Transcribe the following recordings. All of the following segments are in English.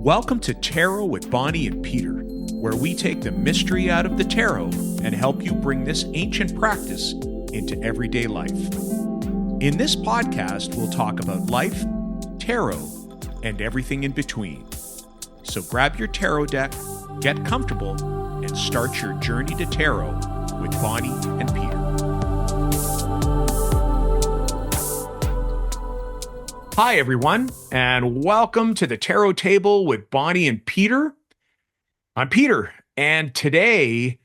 Welcome to Tarot with Bonnie and Peter, where we take the mystery out of the tarot and help you bring this ancient practice into everyday life. In this podcast, we'll talk about life, tarot, and everything in between. So grab your tarot deck, get comfortable, and start your journey to tarot with Bonnie and Peter. Hi, everyone, and welcome to the Tarot Table with Bonnie and Peter. I'm Peter, and today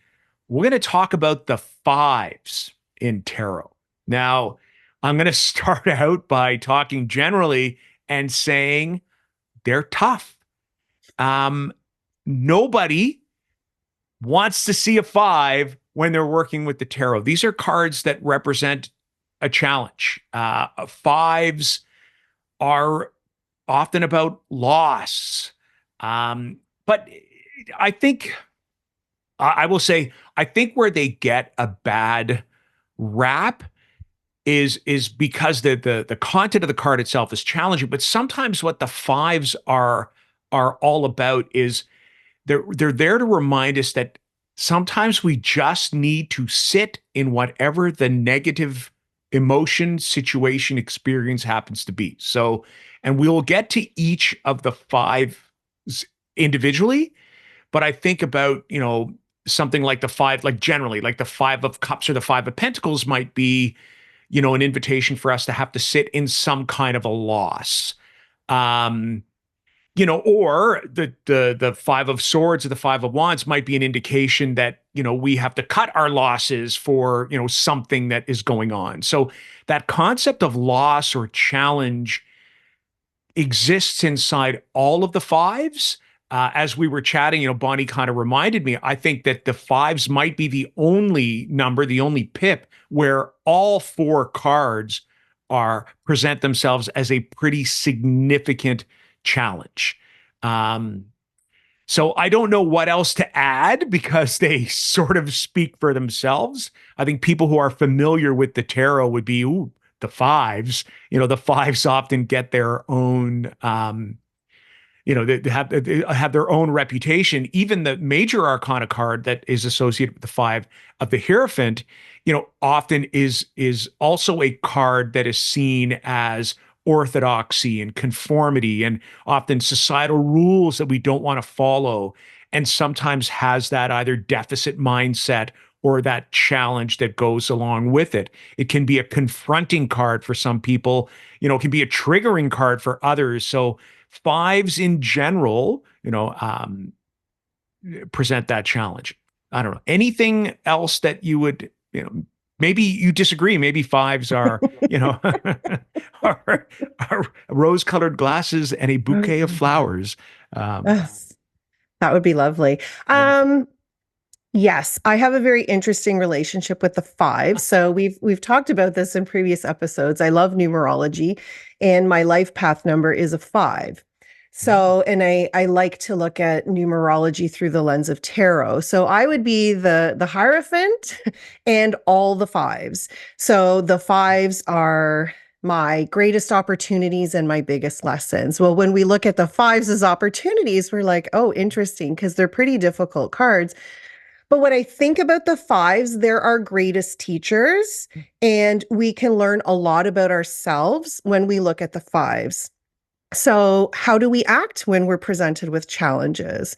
we're going to talk about the fives in tarot. Now, I'm going to start out by talking generally and saying they're tough. Nobody wants to see a five when they're working with the tarot. These are cards that represent a challenge. Fives are often about loss. But I think, I will say, I think where they get a bad rap is because the content of the card itself is challenging. But sometimes what the fives are all about is they're there to remind us that sometimes we just need to sit in whatever the negative emotion, situation, experience happens to be. So, and we'll get to each of the fives individually, but I think about, something like the five, like generally, like the Five of Cups or the Five of Pentacles might be, an invitation for us to have to sit in some kind of a loss. Or the Five of Swords or the Five of Wands might be an indication that, we have to cut our losses for, something that is going on. So that concept of loss or challenge exists inside all of the fives. As we were chatting, Bonnie kind of reminded me, I think that the fives might be the only number, the only pip where all four cards present themselves as a pretty significant challenge. So I don't know what else to add because they sort of speak for themselves. I think people who are familiar with the tarot would be, the fives. The fives often get their own, they have their own reputation. Even the major arcana card that is associated with the Five of the Hierophant, often is also a card that is seen as orthodoxy and conformity and often societal rules that we don't want to follow, and sometimes has that either deficit mindset or that challenge that goes along with it. It can be a confronting card for some people, it can be a triggering card for others. So fives in general, present that challenge. I don't know. Anything else that you would, maybe you disagree. Maybe fives are, are rose-colored glasses and a bouquet of flowers. Yes, that would be lovely. Yes, I have a very interesting relationship with the five. So we've talked about this in previous episodes. I love numerology, and my life path number is a 5. So, and I like to look at numerology through the lens of tarot. So I would be the Hierophant and all the fives. So the fives are my greatest opportunities and my biggest lessons. Well, when we look at the fives as opportunities, we're like, oh, interesting, because they're pretty difficult cards. But when I think about the fives, they're our greatest teachers, and we can learn a lot about ourselves when we look at the fives. So how do we act when we're presented with challenges?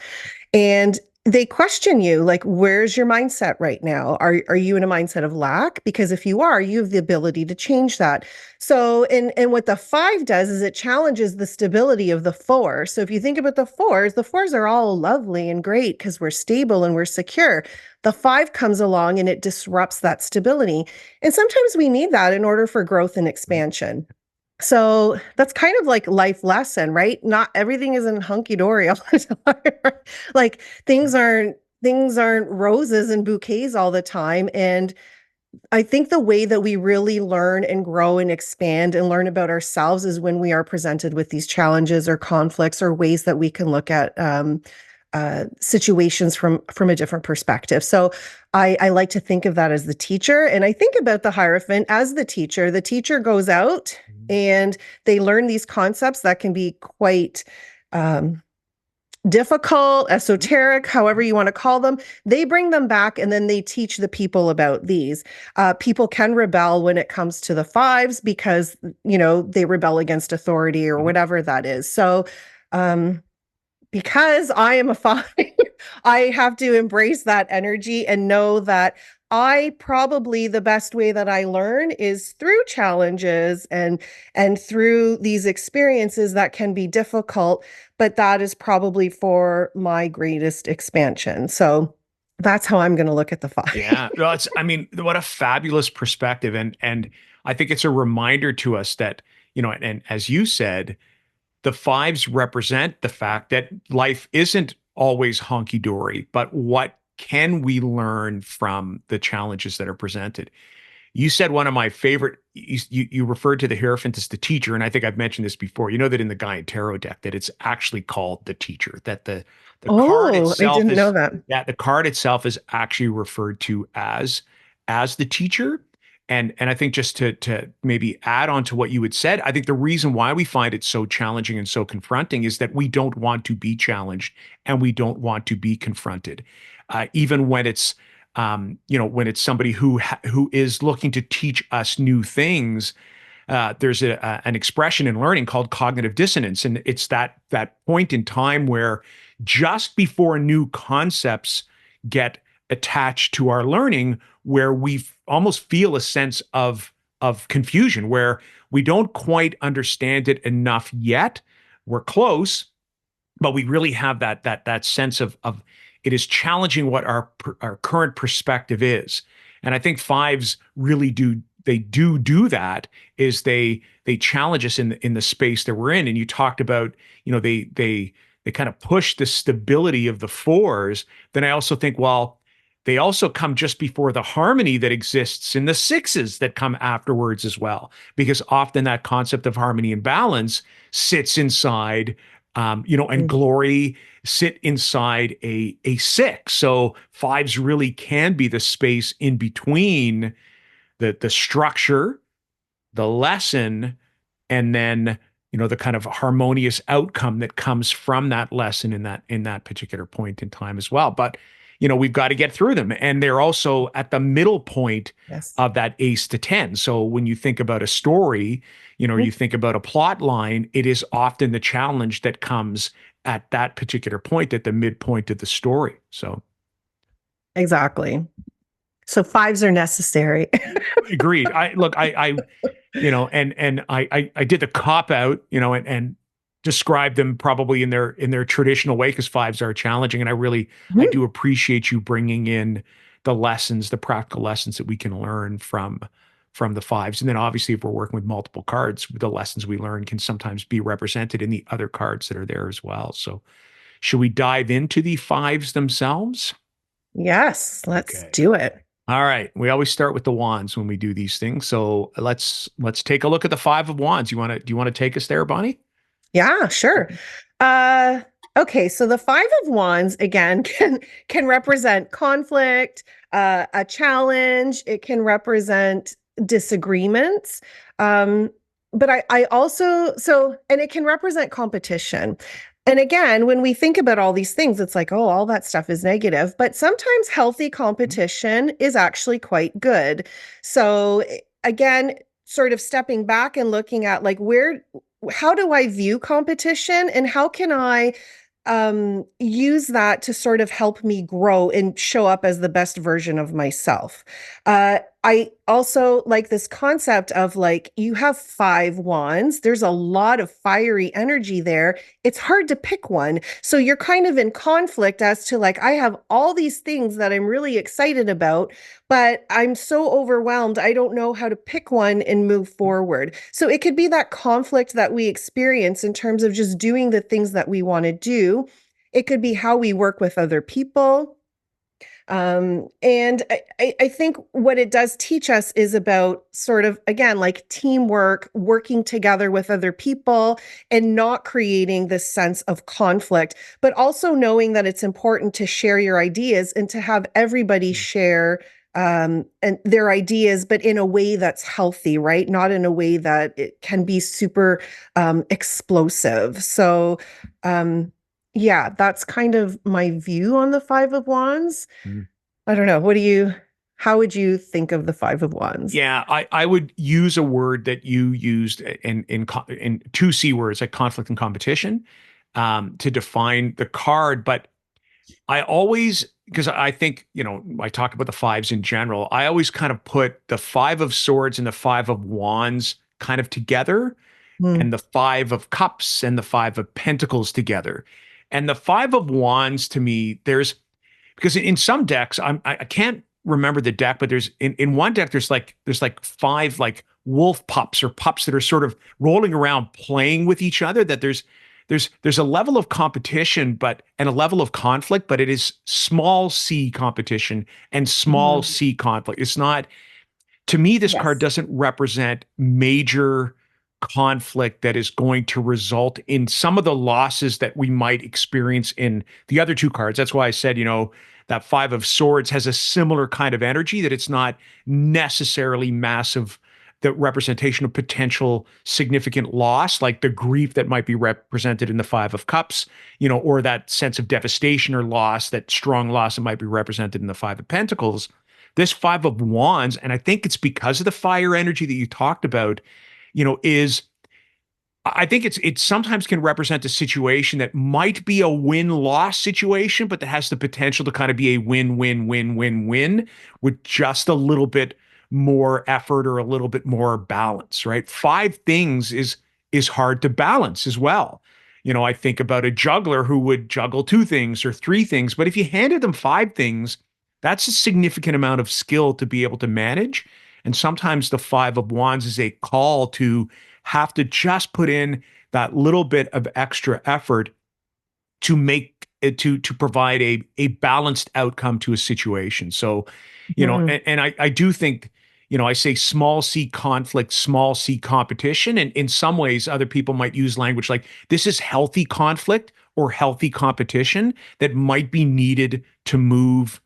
And they question you, like, where's your mindset right now? Are you in a mindset of lack? Because if you are, you have the ability to change that. So, and what the 5 does is it challenges the stability of the 4. So if you think about the fours are all lovely and great because we're stable and we're secure. The 5 comes along and it disrupts that stability. And sometimes we need that in order for growth and expansion. So that's kind of like life lesson, right? Not everything isn't hunky-dory all the time. Like things aren't roses and bouquets all the time. And I think the way that we really learn and grow and expand and learn about ourselves is when we are presented with these challenges or conflicts or ways that we can look at situations from a different perspective. So I like to think of that as the teacher. And I think about the Hierophant as the teacher. The teacher goes out and they learn these concepts that can be quite difficult, esoteric, however you want to call them, they bring them back and then they teach the people about these. People can rebel when it comes to the fives because, they rebel against authority or whatever that is. So, because I am a five, I have to embrace that energy and know that the best way that I learn is through challenges and through these experiences that can be difficult, but that is probably for my greatest expansion. So that's how I'm going to look at the five. Yeah. Well, what a fabulous perspective. And I think it's a reminder to us that, and as you said, the fives represent the fact that life isn't always honky dory, but what can we learn from the challenges that are presented? You said one of my favorite, you referred to the Hierophant as the teacher. And I think I've mentioned this before. You know that in the Gaian Tarot deck that it's actually called the teacher, that the card Oh, I itself didn't is, know that. yeah, the card itself is actually referred to as the teacher. And I think just to maybe add on to what you had said, I think the reason why we find it so challenging and so confronting is that we don't want to be challenged and we don't want to be confronted, even when it's when it's somebody who is looking to teach us new things. There's an expression in learning called cognitive dissonance, and it's that point in time where just before new concepts get attached to our learning, where we almost feel a sense of confusion, where we don't quite understand it enough yet. We're close, but we really have that sense of it is challenging what our current perspective is. And I think fives really do that, is they challenge us in the space that we're in. And you talked about, they kind of push the stability of the fours. Then I also think, well, they also come just before the harmony that exists in the sixes that come afterwards as well, because often that concept of harmony and balance sits inside, and glory sit inside a six. So fives really can be the space in between the structure, the lesson, and then the kind of harmonious outcome that comes from that lesson in that particular point in time as well. But we've got to get through them, and they're also at the middle point Yes. of that ace to 10. So when you think about a story, you think about a plot line, it is often the challenge that comes at that particular point, at the midpoint of the story. So Exactly. So fives are necessary. agreed. I did the cop out, and describe them probably in their traditional way, because fives are challenging. And I do appreciate you bringing in the practical lessons that we can learn from the fives. And then obviously, if we're working with multiple cards, the lessons we learn can sometimes be represented in the other cards that are there as well. So should we dive into the fives themselves? Yes, let's Okay. do it. All right. We always start with the wands when we do these things. So let's take a look at the five of wands. Do you want to take us there, Bonnie? Yeah, sure. Okay, so the five of wands again can represent conflict, a challenge. It can represent disagreements. But I also and it can represent competition. And again, when we think about all these things, it's like, oh, all that stuff is negative. But sometimes healthy competition is actually quite good. So again, sort of stepping back and looking at like how do I view competition and how can I use that to sort of help me grow and show up as the best version of myself. I also like this concept of like, you have five wands. There's a lot of fiery energy there. It's hard to pick one. So you're kind of in conflict as to like, I have all these things that I'm really excited about, but I'm so overwhelmed. I don't know how to pick one and move forward. So it could be that conflict that we experience in terms of just doing the things that we want to do. It could be how we work with other people. And I think what it does teach us is about sort of, again, like teamwork, working together with other people and not creating this sense of conflict, but also knowing that it's important to share your ideas and to have everybody share and their ideas, but in a way that's healthy, right? Not in a way that it can be super explosive. So yeah, that's kind of my view on the Five of Wands. I don't know. How would you think of the Five of Wands? Yeah, I would use a word that you used in two C words like conflict and competition to define the card. But I always, because I think, I talk about the fives in general, I always kind of put the Five of Swords and the Five of Wands kind of together, Mm, and the Five of Cups and the Five of Pentacles together. And the Five of Wands to me, because in some decks, I can't remember the deck, but in one deck there's like five like wolf pups or pups that are sort of rolling around playing with each other. That there's a level of competition, and a level of conflict, but it is small c competition and small mhm. c conflict. It's not, to me, this card Yes. doesn't represent major conflict that is going to result in some of the losses that we might experience in the other two cards. That's why I said, that Five of Swords has a similar kind of energy, that it's not necessarily massive, the representation of potential significant loss, like the grief that might be represented in the Five of Cups, or that sense of devastation or loss, that strong loss that might be represented in the Five of Pentacles. This Five of Wands, and I think it's because of the fire energy that you talked about, is, I think it sometimes can represent a situation that might be a win-loss situation, but that has the potential to kind of be a win-win-win-win-win with just a little bit more effort or a little bit more balance, right? Five things is hard to balance as well. I think about a juggler who would juggle two things or three things, but if you handed them five things, that's a significant amount of skill to be able to manage. And sometimes the Five of Wands is a call to have to just put in that little bit of extra effort to make it, to provide a balanced outcome to a situation. So, Mhm. and I do think, I say small c conflict, small c competition. And in some ways, other people might use language like this is healthy conflict or healthy competition that might be needed to move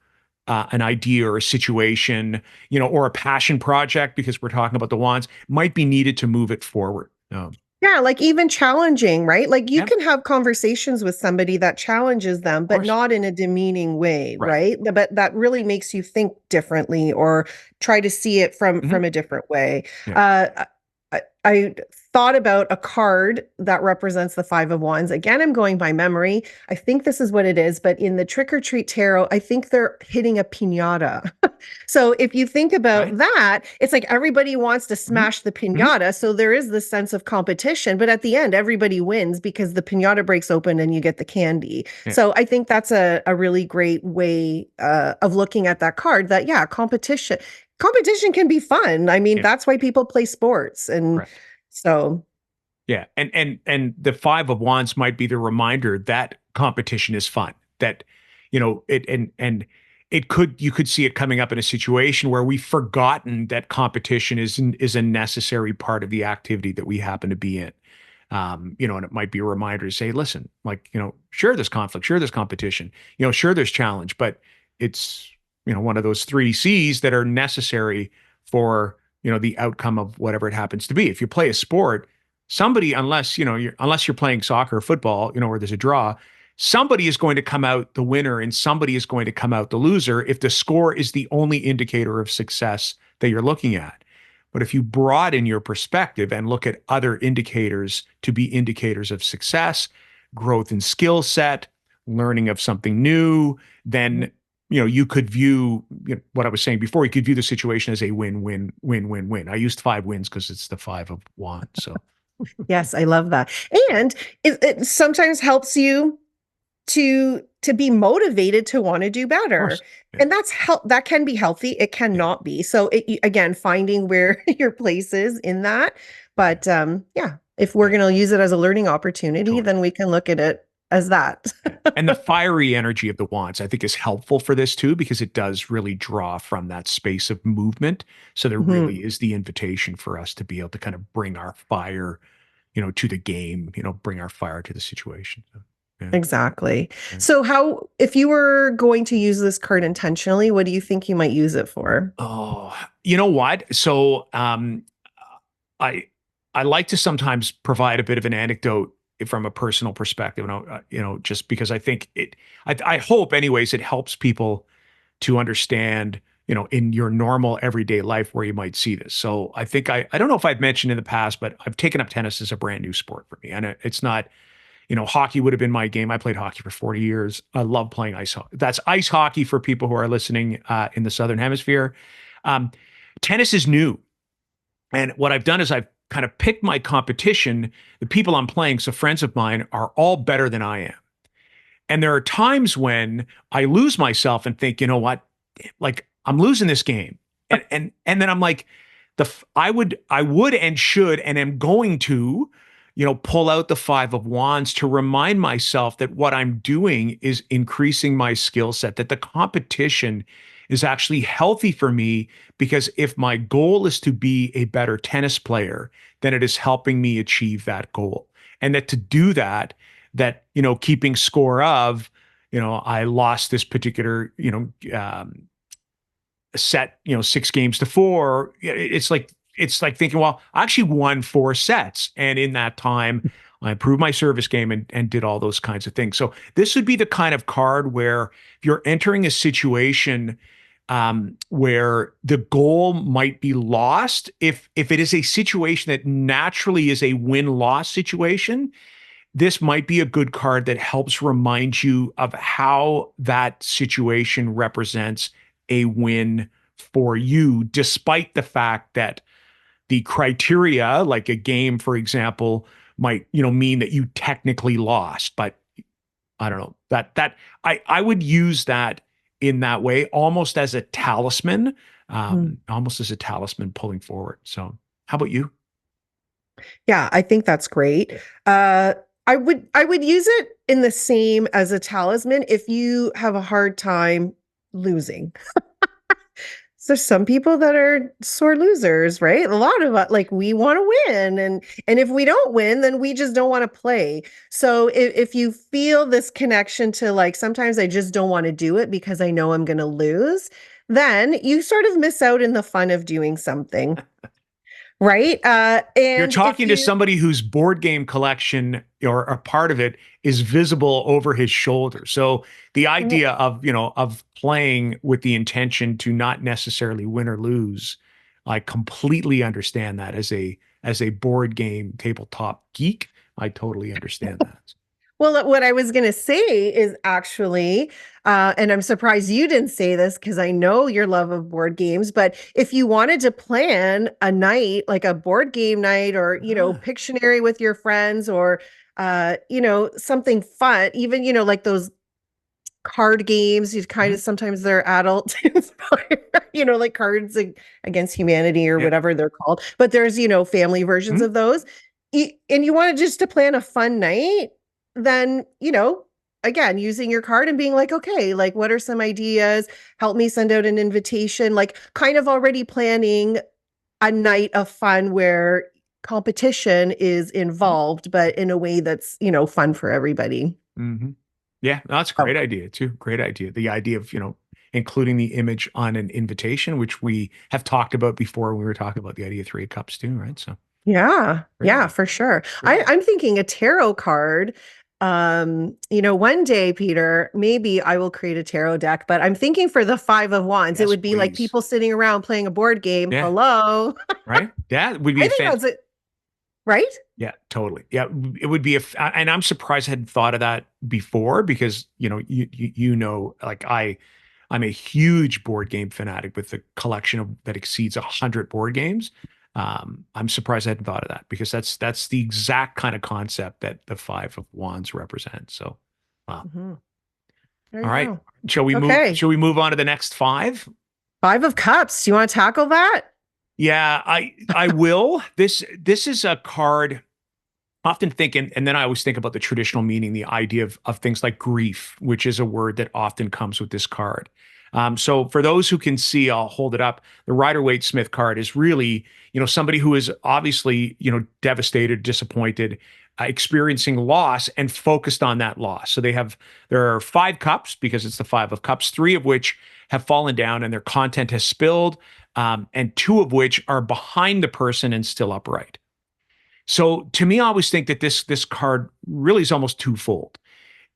an idea or a situation, or a passion project, because we're talking about the wands, might be needed to move it forward. Yeah, like even challenging, right? Like you Yeah, of can have conversations with somebody that challenges them, but course. not in a demeaning way, Right. right? But that really makes you think differently or try to see it from Hmm. a different way. Yeah. I thought about a card that represents the Five of Wands. Again, I'm going by memory. I think this is what it is, but in the Trick or Treat Tarot, I think they're hitting a piñata. So if you think Right. about that, it's like everybody wants to Hmm. smash the Hmm. piñata. So there is this sense of competition, but at the end, everybody wins because the piñata breaks open and you get the candy. Yeah. So I think that's a really great way of looking at that card that, yeah, competition can be fun. I mean, Yeah. that's why people play sports. And Correct. so, Yeah. And the Five of Wands might be the reminder that competition is fun. That, it and it could you could see it coming up in a situation where we've forgotten that competition is a necessary part of the activity that we happen to be in. And it might be a reminder to say, listen, like, sure, there's conflict, sure, there's competition, sure, there's challenge, but it's, one of those three C's that are necessary for, the outcome of whatever it happens to be. If you play a sport, somebody, unless you're playing soccer or football, where there's a draw, somebody is going to come out the winner and somebody is going to come out the loser if the score is the only indicator of success that you're looking at. But if you broaden your perspective and look at other indicators to be indicators of success, growth in skill set, learning of something new, then you could view, what I was saying before, you could view the situation as a win-win-win-win-win. I used five wins because it's the Five of Wands. So, yes, I love that. And it sometimes helps you to be motivated to want to do of better. course. Yeah. And that can be healthy, it Yeah. cannot be. So again, finding where your place is in that. Yeah. But yeah, if we're Yeah. going to use it as a learning opportunity, Totally. then we can look at it as that. Yeah. And the fiery energy of the wands, I think, is helpful for this too, because it does really draw from that space of movement. So there Mhm. really is the invitation for us to be able to kind of bring our fire, to the game, bring our fire to the situation. So, yeah. Exactly. Yeah. So if you were going to use this card intentionally, what do you think you might use it for? Oh, you know what? So, I I like to sometimes provide a bit of an anecdote from a personal perspective. And just because I think I hope, anyways, it helps people to understand, in your normal everyday life where you might see this. So I think I don't know if I've mentioned in the past, but I've taken up tennis as a brand new sport for me, and it's not. Hockey would have been my game. I played hockey for 40 years. I love playing ice hockey. That's ice hockey for people who are listening in the Southern Hemisphere. Um, Tennis is new. And what I've done is I've kind of picked my competition, the people I'm playing. So friends of mine are all better than I am. And there are times when I lose myself and think, you know what? Like, I'm losing this game. And then I'm like, I would and should and am going to, pull out the Five of Wands to remind myself that what I'm doing is increasing my skill set, that the competition is actually healthy for me, because if my goal is to be a better tennis player, then it is helping me achieve that goal. And that to do that, keeping score of, I lost this particular, set, 6 games to 4. It's like thinking, well, I actually won 4 sets. And in that time, I improved my service game and did all those kinds of things. So this would be the kind of card where if you're entering a situation where the goal might be lost, if it is a situation that naturally is a win-loss situation, this might be a good card that helps remind you of how that situation represents a win for you, despite the fact that the criteria, like a game, for example, might, mean that you technically lost. But I don't know, that I would use that in that way, almost as a talisman, pulling forward. So how about you? Yeah, I think that's great. I would use it in the same as a talisman if you have a hard time losing. So some people that are sore losers, right? A lot of us, like, we want to win, and if we don't win, then we just don't want to play. So if you feel this connection to, like, sometimes I just don't want to do it because I know I'm going to lose, then you sort of miss out in the fun of doing something, right? You're And if talking to you somebody whose board game collection or a part of it is visible over his shoulder. So the idea of playing with the intention to not necessarily win or lose, I completely understand that as a board game tabletop geek. I totally understand that. Well, what I was going to say is actually, and I'm surprised you didn't say this because I know your love of board games, but if you wanted to plan a night, like a board game night, or, Pictionary with your friends, or, something fun, even, like those card games, you kind Mhm. of, sometimes they're adult inspired, like Cards Against Humanity or Yeah. whatever they're called, but there's, family versions Mhm. of those. And you wanted just to plan a fun night, then, again, using your card and being like, okay, like, what are some ideas? Help me send out an invitation, like, kind of already planning a night of fun where competition is involved, but in a way that's, fun for everybody. Mm-hmm. Yeah, no, that's a Oh, great idea too. Great idea. The idea of, including the image on an invitation, which we have talked about before when we were talking about the idea of 3 of Cups too, right? So yeah, great yeah, idea. for sure. Great idea. I'm thinking a tarot card. One day, Peter, maybe I will create a tarot deck, but I'm thinking for the Five of Wands, it Yes, would be like please. people sitting around playing a board game. Yeah, Hello. right. That would be I a think fan. that's it, right? Yeah, totally. Yeah, it would be and I'm surprised I hadn't thought of that before, because like I'm a huge board game fanatic with a collection that exceeds 100 board games. I'm surprised I hadn't thought of that, because that's the exact kind of concept that the Five of Wands represents. So, wow. Mhm. There All you right. go. Shall we move? Okay. Shall we move on to the next five? Five of Cups. Do you want to tackle that? Yeah, I will. This is a card. Often thinking, and then I always think about the traditional meaning, the idea of things like grief, which is a word that often comes with this card. So for those who can see, I'll hold it up. The Rider-Waite-Smith card is really, somebody who is obviously, devastated, disappointed, experiencing loss, and focused on that loss. So there are 5 cups, because it's the Five of Cups, 3 of which have fallen down and their content has spilled, and 2 of which are behind the person and still upright. So to me, I always think that this card really is almost twofold.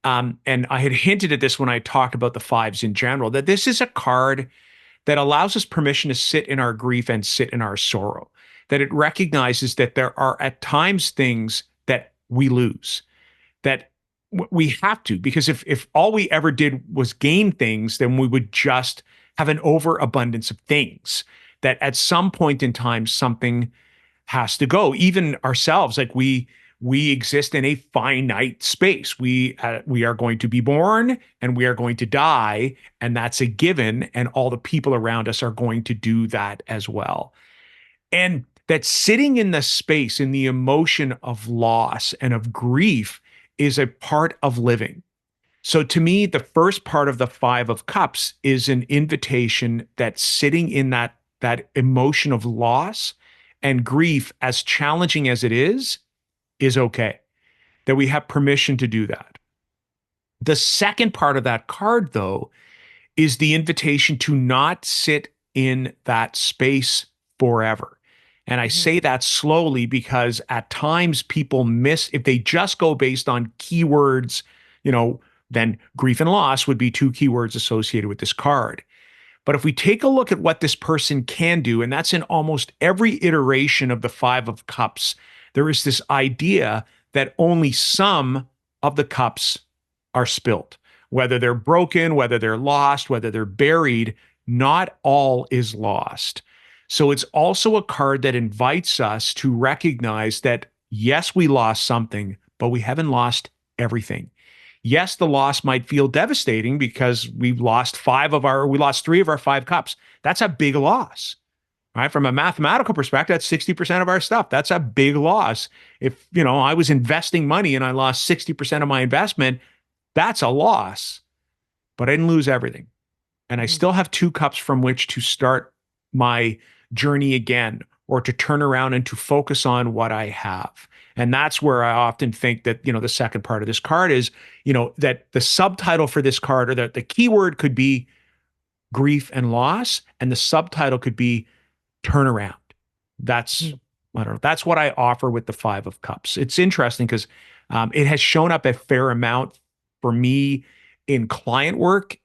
And I had hinted at this when I talked about the fives in general, that this is a card that allows us permission to sit in our grief and sit in our sorrow, that it recognizes that there are at times things that we lose, that we have to, because if all we ever did was gain things, then we would just have an overabundance of things, that at some point in time, something has to go. Even ourselves, like we exist in a finite space. We are going to be born and we are going to die, and that's a given. And all the people around us are going to do that as well. And that sitting in the space, in the emotion of loss and of grief, is a part of living. So to me, the first part of the Five of Cups is an invitation that sitting in that emotion of loss and grief, as challenging as it is okay. That we have permission to do that. The second part of that card, though, is the invitation to not sit in that space forever. And I say that slowly because at times people miss, if they just go based on keywords, then grief and loss would be two keywords associated with this card. But if we take a look at what this person can do, and that's in almost every iteration of the Five of Cups, there is this idea that only some of the cups are spilt. Whether they're broken, whether they're lost, whether they're buried, not all is lost. So it's also a card that invites us to recognize that, yes, we lost something, but we haven't lost everything. Yes, the loss might feel devastating because we lost three of our five cups. That's a big loss, right? From a mathematical perspective, that's 60% of our stuff. That's a big loss. If, I was investing money and I lost 60% of my investment, that's a loss, but I didn't lose everything. And I still have two cups from which to start my journey again, or to turn around and to focus on what I have. And that's where I often think that, the second part of this card is, that the subtitle for this card, or the keyword could be grief and loss, and the subtitle could be turnaround. That's, I don't know, that's what I offer with the Five of Cups. It's interesting because it has shown up a fair amount for me in client work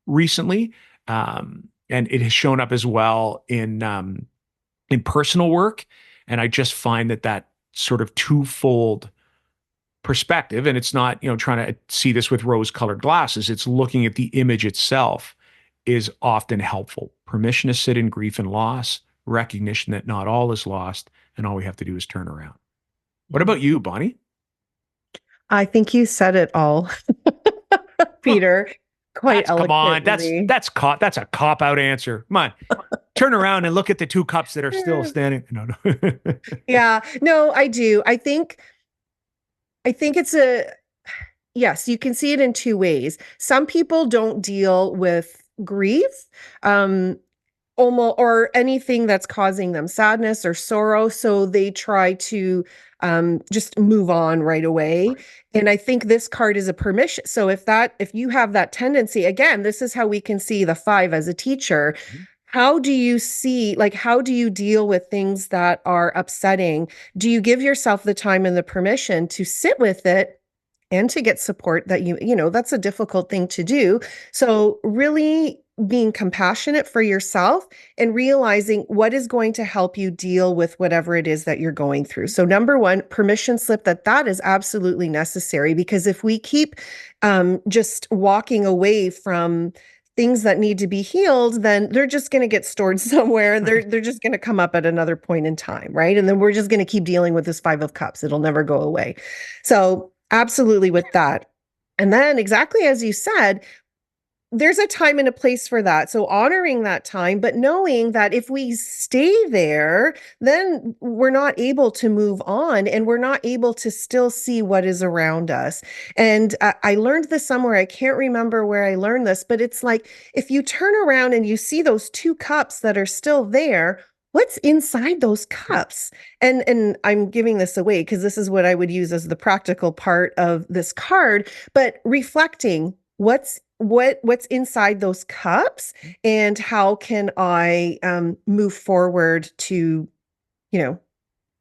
recently. And it has shown up as well in personal work. And I just find that sort of twofold perspective, and it's not, trying to see this with rose-colored glasses, it's looking at the image itself, is often helpful. Permission to sit in grief and loss, recognition that not all is lost, and all we have to do is turn around. What about you, Bonnie? I think you said it all, Peter. Quite eloquently. That's a cop-out answer. Come on. Turn around and look at the two cups that are still standing. No. Yeah, no, I do. I think it's yes, you can see it in two ways. Some people don't deal with grief, almost, or anything that's causing them sadness or sorrow, so they try to just move on right away. Right. And I think this card is a permission. So if you have that tendency, again, this is how we can see the five as a teacher. Mm-hmm. How do you deal with things that are upsetting? Do you give yourself the time and the permission to sit with it and to get support that that's a difficult thing to do. So really being compassionate for yourself and realizing what is going to help you deal with whatever it is that you're going through. So number one, permission slip that is absolutely necessary, because if we keep just walking away from things that need to be healed, then they're just going to get stored somewhere, and they're just going to come up at another point in time, right? And then we're just going to keep dealing with this Five of Cups. It'll never go away. So absolutely with that. And then exactly as you said, there's a time and a place for that. So honoring that time, but knowing that if we stay there, then we're not able to move on, and we're not able to still see what is around us. And I learned this somewhere. I can't remember where I learned this, but it's like, if you turn around and you see those two cups that are still there, what's inside those cups? And I'm giving this away because this is what I would use as the practical part of this card, but reflecting what's inside those cups, and how can I move forward to,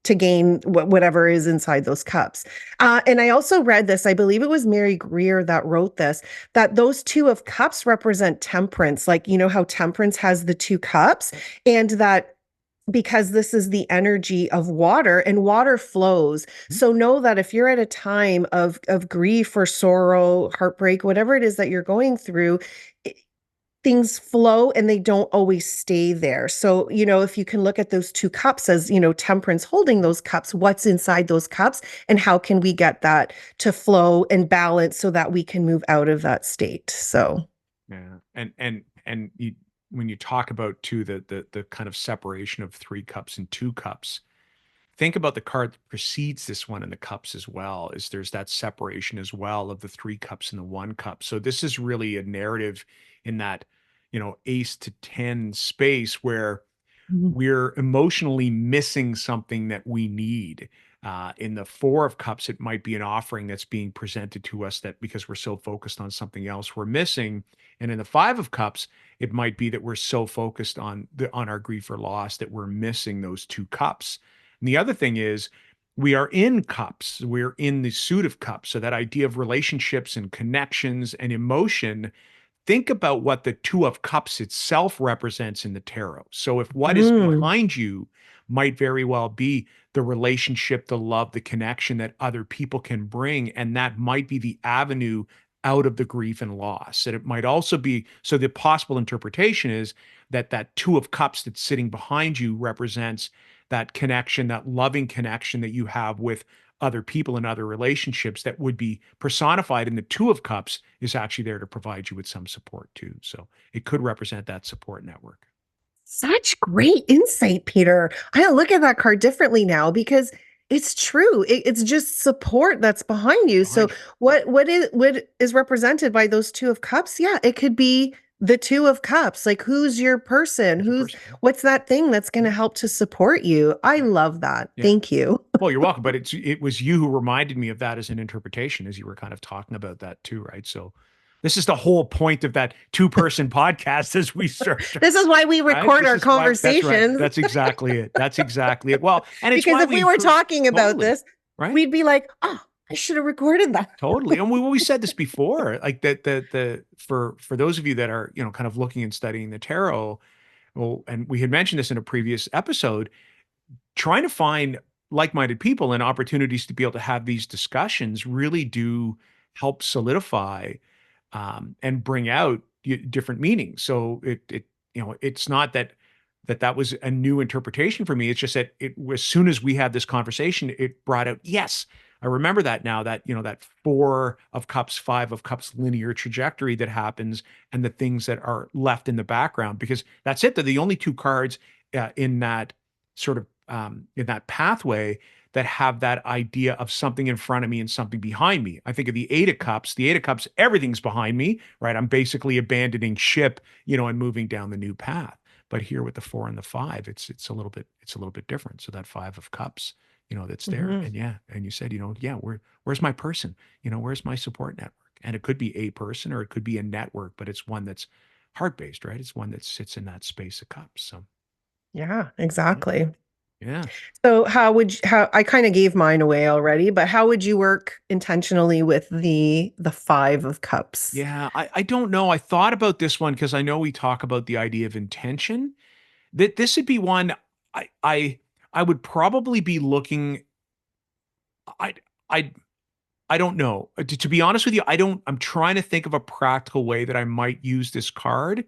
to gain whatever is inside those cups. And I also read this, I believe it was Mary Greer that wrote this, that those two of cups represent temperance. Like, you know how temperance has the two cups, and that because this is the energy of water and water flows. So know that if you're at a time of grief or sorrow, heartbreak, whatever it is that you're going through, things flow and they don't always stay there. So, you know, if you can look at those two cups as, you know, temperance holding those cups, what's inside those cups and how can we get that to flow and balance so that we can move out of that state. So, yeah. And you, when you talk about too the kind of separation of three cups and two cups, think about the card that precedes this one in the cups as well, is there's that separation as well of the three cups and the one cup. So this is really a narrative in that, ace to 10 space where Mhm. we're emotionally missing something that we need. In the four of cups, it might be an offering that's being presented to us that because we're so focused on something else, we're missing. And in the five of cups, it might be that we're so focused on our grief or loss that we're missing those two cups. And the other thing is, we are in cups. We're in the suit of cups. So that idea of relationships and connections and emotion, think about what the two of cups itself represents in the tarot. So if what is Mm. behind you might very well be the relationship, the love, the connection that other people can bring, and that might be the avenue out of the grief and loss. And it might also be, so the possible interpretation is that that two of cups that's sitting behind you represents that connection, that loving connection that you have with other people and other relationships that would be personified in the two of cups is actually there to provide you with some support too. So it could represent that support network. Such great insight, Peter. I look at that card differently now because it's true. It's just support that's behind you. So Behind you. what is represented by those two of cups? Yeah, it could be the two of cups. Like who's your person? As your person. What's that thing that's going to help to support you? I Yeah. love that. Yeah. Thank you. Well, you're welcome. But it was you who reminded me of that as an interpretation as you were kind of talking about that too, right? So this is the whole point of that two-person podcast as we start. This is why we Right? record This our is why, that's right. conversations. That's exactly it. That's exactly it. Well, and it's Because why if we we were encourage, talking about totally, this, right? we'd be like, oh, I should have recorded that. Totally. And we said this before, like that the for those of you that are, kind of looking and studying the tarot, well, and we had mentioned this in a previous episode, trying to find like-minded people and opportunities to be able to have these discussions really do help solidify and bring out different meanings. So it's not that was a new interpretation for me. It's just that as soon as we had this conversation, it brought out, yes, I remember that now, that, that four of cups, five of cups linear trajectory that happens and the things that are left in the background, because that's it. They're the only two cards in that sort of in that pathway that have that idea of something in front of me and something behind me. I think of the Eight of Cups. The Eight of Cups, everything's behind me, right? I'm basically abandoning ship, and moving down the new path. But here with the four and the five, it's a little bit different. So that Five of Cups, that's there. Mhm. And yeah, and you said, yeah, where's my person? Where's my support network? And it could be a person or it could be a network, but it's one that's heart-based, right? It's one that sits in that space of cups. So Yeah, yeah. exactly. Yeah. So how I kind of gave mine away already, but how would you work intentionally with the five of cups? Yeah, I don't know. I thought about this one because I know we talk about the idea of intention. That this would be one I I I would probably be looking. I I I don't know. To be honest with you, I don't. I'm trying to think of a practical way that I might use this card.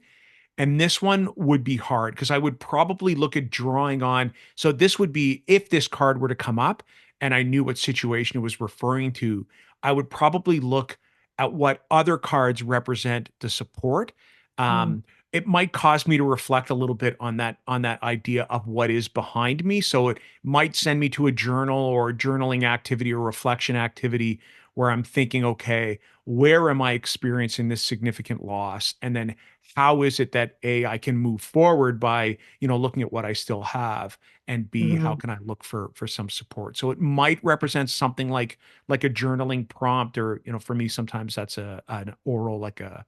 And this one would be hard because I would probably look at drawing on. So this would be if this card were to come up and I knew what situation it was referring to, I would probably look at what other cards represent the support. Mm. It might cause me to reflect a little bit on that idea of what is behind me. So it might send me to a journal or a journaling activity or reflection activity where I'm thinking, okay, where am I experiencing this significant loss? And then how is it that A, I can move forward by, looking at what I still have, and B, how Mhm. can I look for some support? So it might represent something like a journaling prompt, or, for me, sometimes that's an oral, like a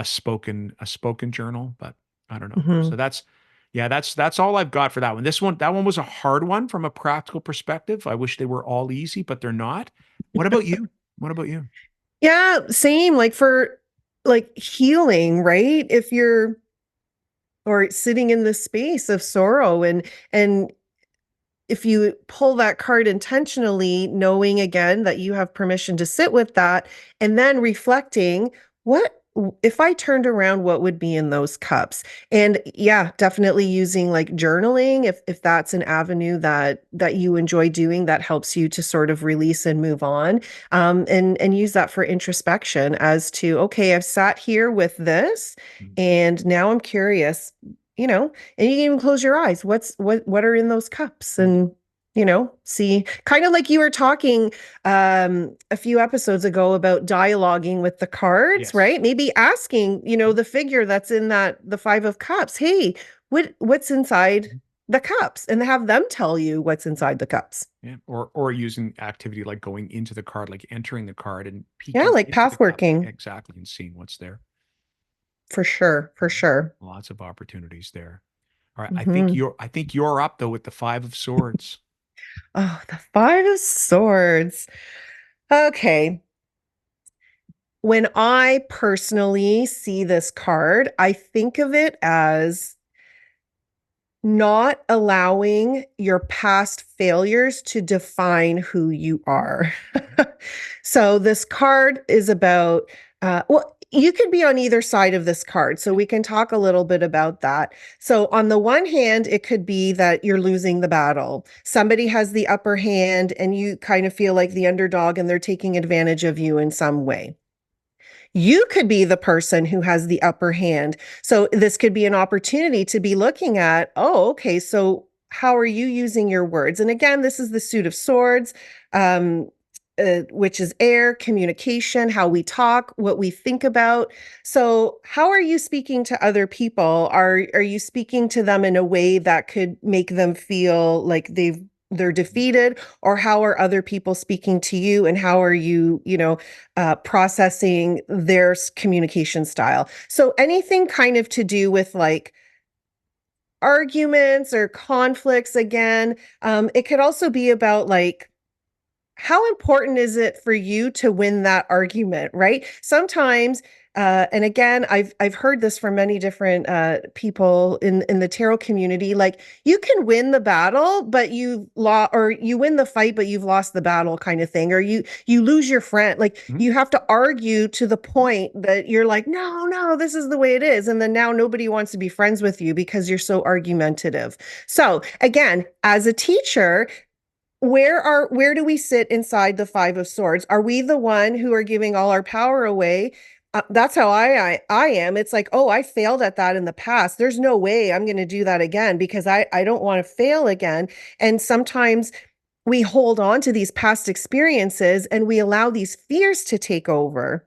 spoken journal, but I don't know. So Mhm. Yeah, that's all I've got for that one. That one was a hard one from a practical perspective. I wish they were all easy, but they're not. What about you? What about you? Yeah, same. Like for like healing, right? If you're or sitting in the space of sorrow and if you pull that card intentionally, knowing again that you have permission to sit with that, and then reflecting, what if I turned around, what would be in those cups? And yeah, definitely using like journaling, if that's an avenue that you enjoy doing, that helps you to sort of release and move on. And use that for introspection as to, okay, I've sat here with this, Mm. and now I'm curious, and you can even close your eyes. What are in those cups? And see, kind of like you were talking a few episodes ago about dialoguing with the cards, Yes. right? Maybe asking, the figure that's in the 5 of cups, hey, what's inside the cups? And have them tell you what's inside the cups. Yeah. Or using activity like going into the card, like entering the card and Yeah, peeking like into the path cup. working. Exactly. And seeing what's there. For sure, for sure. Lots of opportunities there. All right. Hmm. I think you're up though with the Five of Swords. Oh, the 5 of Swords. Okay. When I personally see this card, I think of it as not allowing your past failures to define who you are. So this card is about, well, you could be on either side of this card. So we can talk a little bit about that. So on the one hand, it could be that you're losing the battle. Somebody has the upper hand and you kind of feel like the underdog and they're taking advantage of you in some way. You could be the person who has the upper hand. So this could be an opportunity to be looking at, oh, okay, so how are you using your words? And again, this is the Suit of Swords, which is air, communication, how we talk, what we think about. So how are you speaking to other people? Are you speaking to them in a way that could make them feel like they're defeated, or how are other people speaking to you, and how are you, processing their communication style? So anything kind of to do with like arguments or conflicts again. It could also be about like, how important is it for you to win that argument, right? Sometimes, and again, I've heard this from many different people in the tarot community. Like, you can win the battle, but you've lost, or you win the fight, but you've lost the battle, kind of thing, or you lose your friend. Like, Mhm. you have to argue to the point that you're like, no, no, this is the way it is, and then now nobody wants to be friends with you because you're so argumentative. So again, as a teacher, where do we sit inside the 5 of Swords? Are we the one who are giving all our power away? That's how I am. It's like, oh, I failed at that in the past. There's no way I'm going to do that again because I don't want to fail again. And sometimes we hold on to these past experiences and we allow these fears to take over.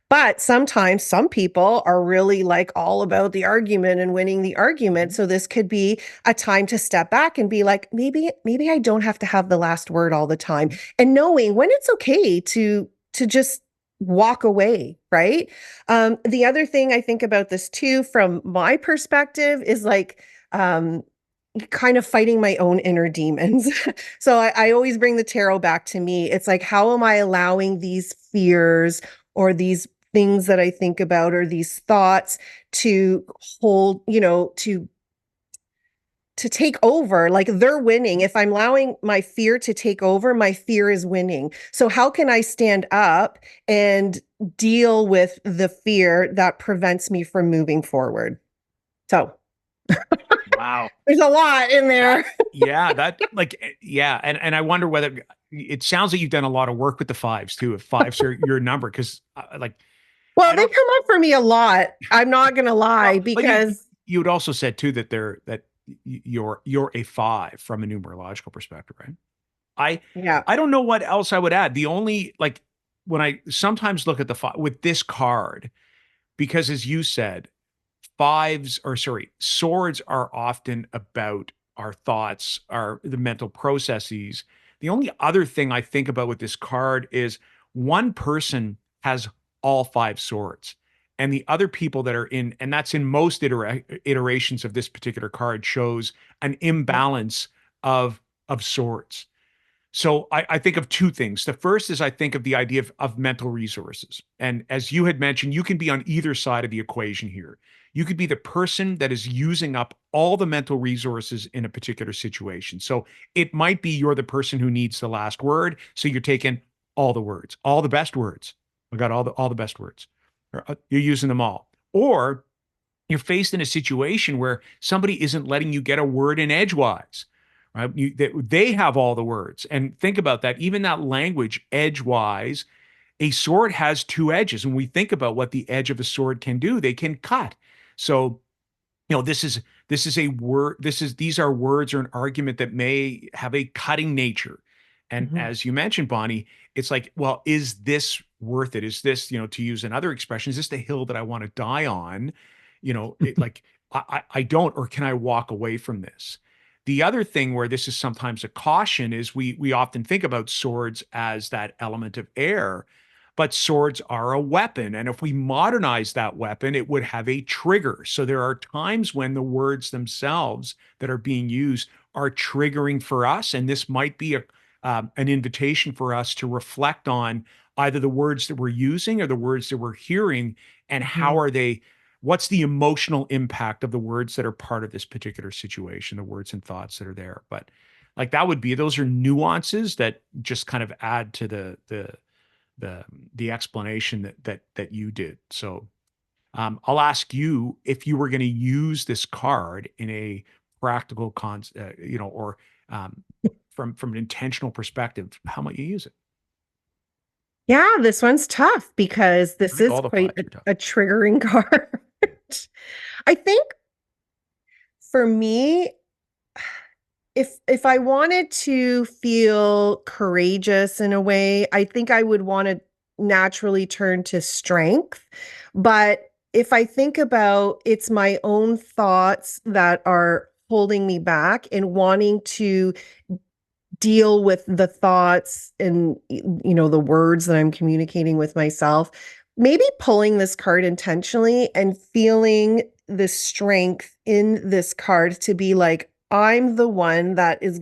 But sometimes some people are really like all about the argument and winning the argument. So this could be a time to step back and be like, maybe I don't have to have the last word all the time. And knowing when it's okay to just walk away, right? The other thing I think about this too, from my perspective, is like kind of fighting my own inner demons. So I always bring the tarot back to me. It's like, how am I allowing these fears or these things that I think about or these thoughts to hold, to take over? Like, they're winning. If I'm allowing my fear to take over, my fear is winning. So how can I stand up and deal with the fear that prevents me from moving forward? So Wow. there's a lot in there. Yeah, yeah. And I wonder whether it sounds like you've done a lot of work with the fives too. If fives are your number, because like Well, I they don't. come up for me a lot. I'm not gonna lie, Well, but because you had also said too that you're a five from a numerological perspective, right? I yeah. I don't know what else I would add. The only like when I sometimes look at the five with this card, because as you said, fives or sorry, swords are often about our thoughts, the mental processes. The only other thing I think about with this card is one person has all five swords. and the other people that are in, and that's in most iterations of this particular card, shows an imbalance of swords. So I think of two things. The first is I think of the idea of mental resources. And as you had mentioned, you can be on either side of the equation here. You could be the person that is using up all the mental resources in a particular situation. So it might be you're the person who needs the last word. So you're taking all the words, all the best words. I got all the best words. You're using them all. Or you're faced in a situation where somebody isn't letting you get a word in edgewise, right? They have all the words. And think about that. Even that language, edgewise, a sword has two edges. And we think about what the edge of a sword can do. They can cut. So, this is a word, these are words or an argument that may have a cutting nature. And Mhm. as you mentioned, Bonnie, it's like, well, is this worth it? Is this, to use another expression, is this the hill that I want to die on? Like I don't, or can I walk away from this? The other thing where this is sometimes a caution is we often think about swords as that element of air, but swords are a weapon. And if we modernize that weapon, it would have a trigger. So there are times when the words themselves that are being used are triggering for us. And this might be an invitation for us to reflect on either the words that we're using or the words that we're hearing, and how Mhm. are they, what's the emotional impact of the words that are part of this particular situation, the words and thoughts that are there. But like that would be, those are nuances that just kind of add to the the explanation that you did. So I'll ask you, if you were going to use this card in a practical or um, from an intentional perspective, how might you use it? Yeah, this one's tough because I this think is all the quite fives are tough. a triggering card. I think for me, if I wanted to feel courageous in a way, I think I would want to naturally turn to strength. But if I think about it's my own thoughts that are holding me back and wanting to deal with the thoughts and the words that I'm communicating with myself, maybe pulling this card intentionally and feeling the strength in this card to be like, I'm the one that is,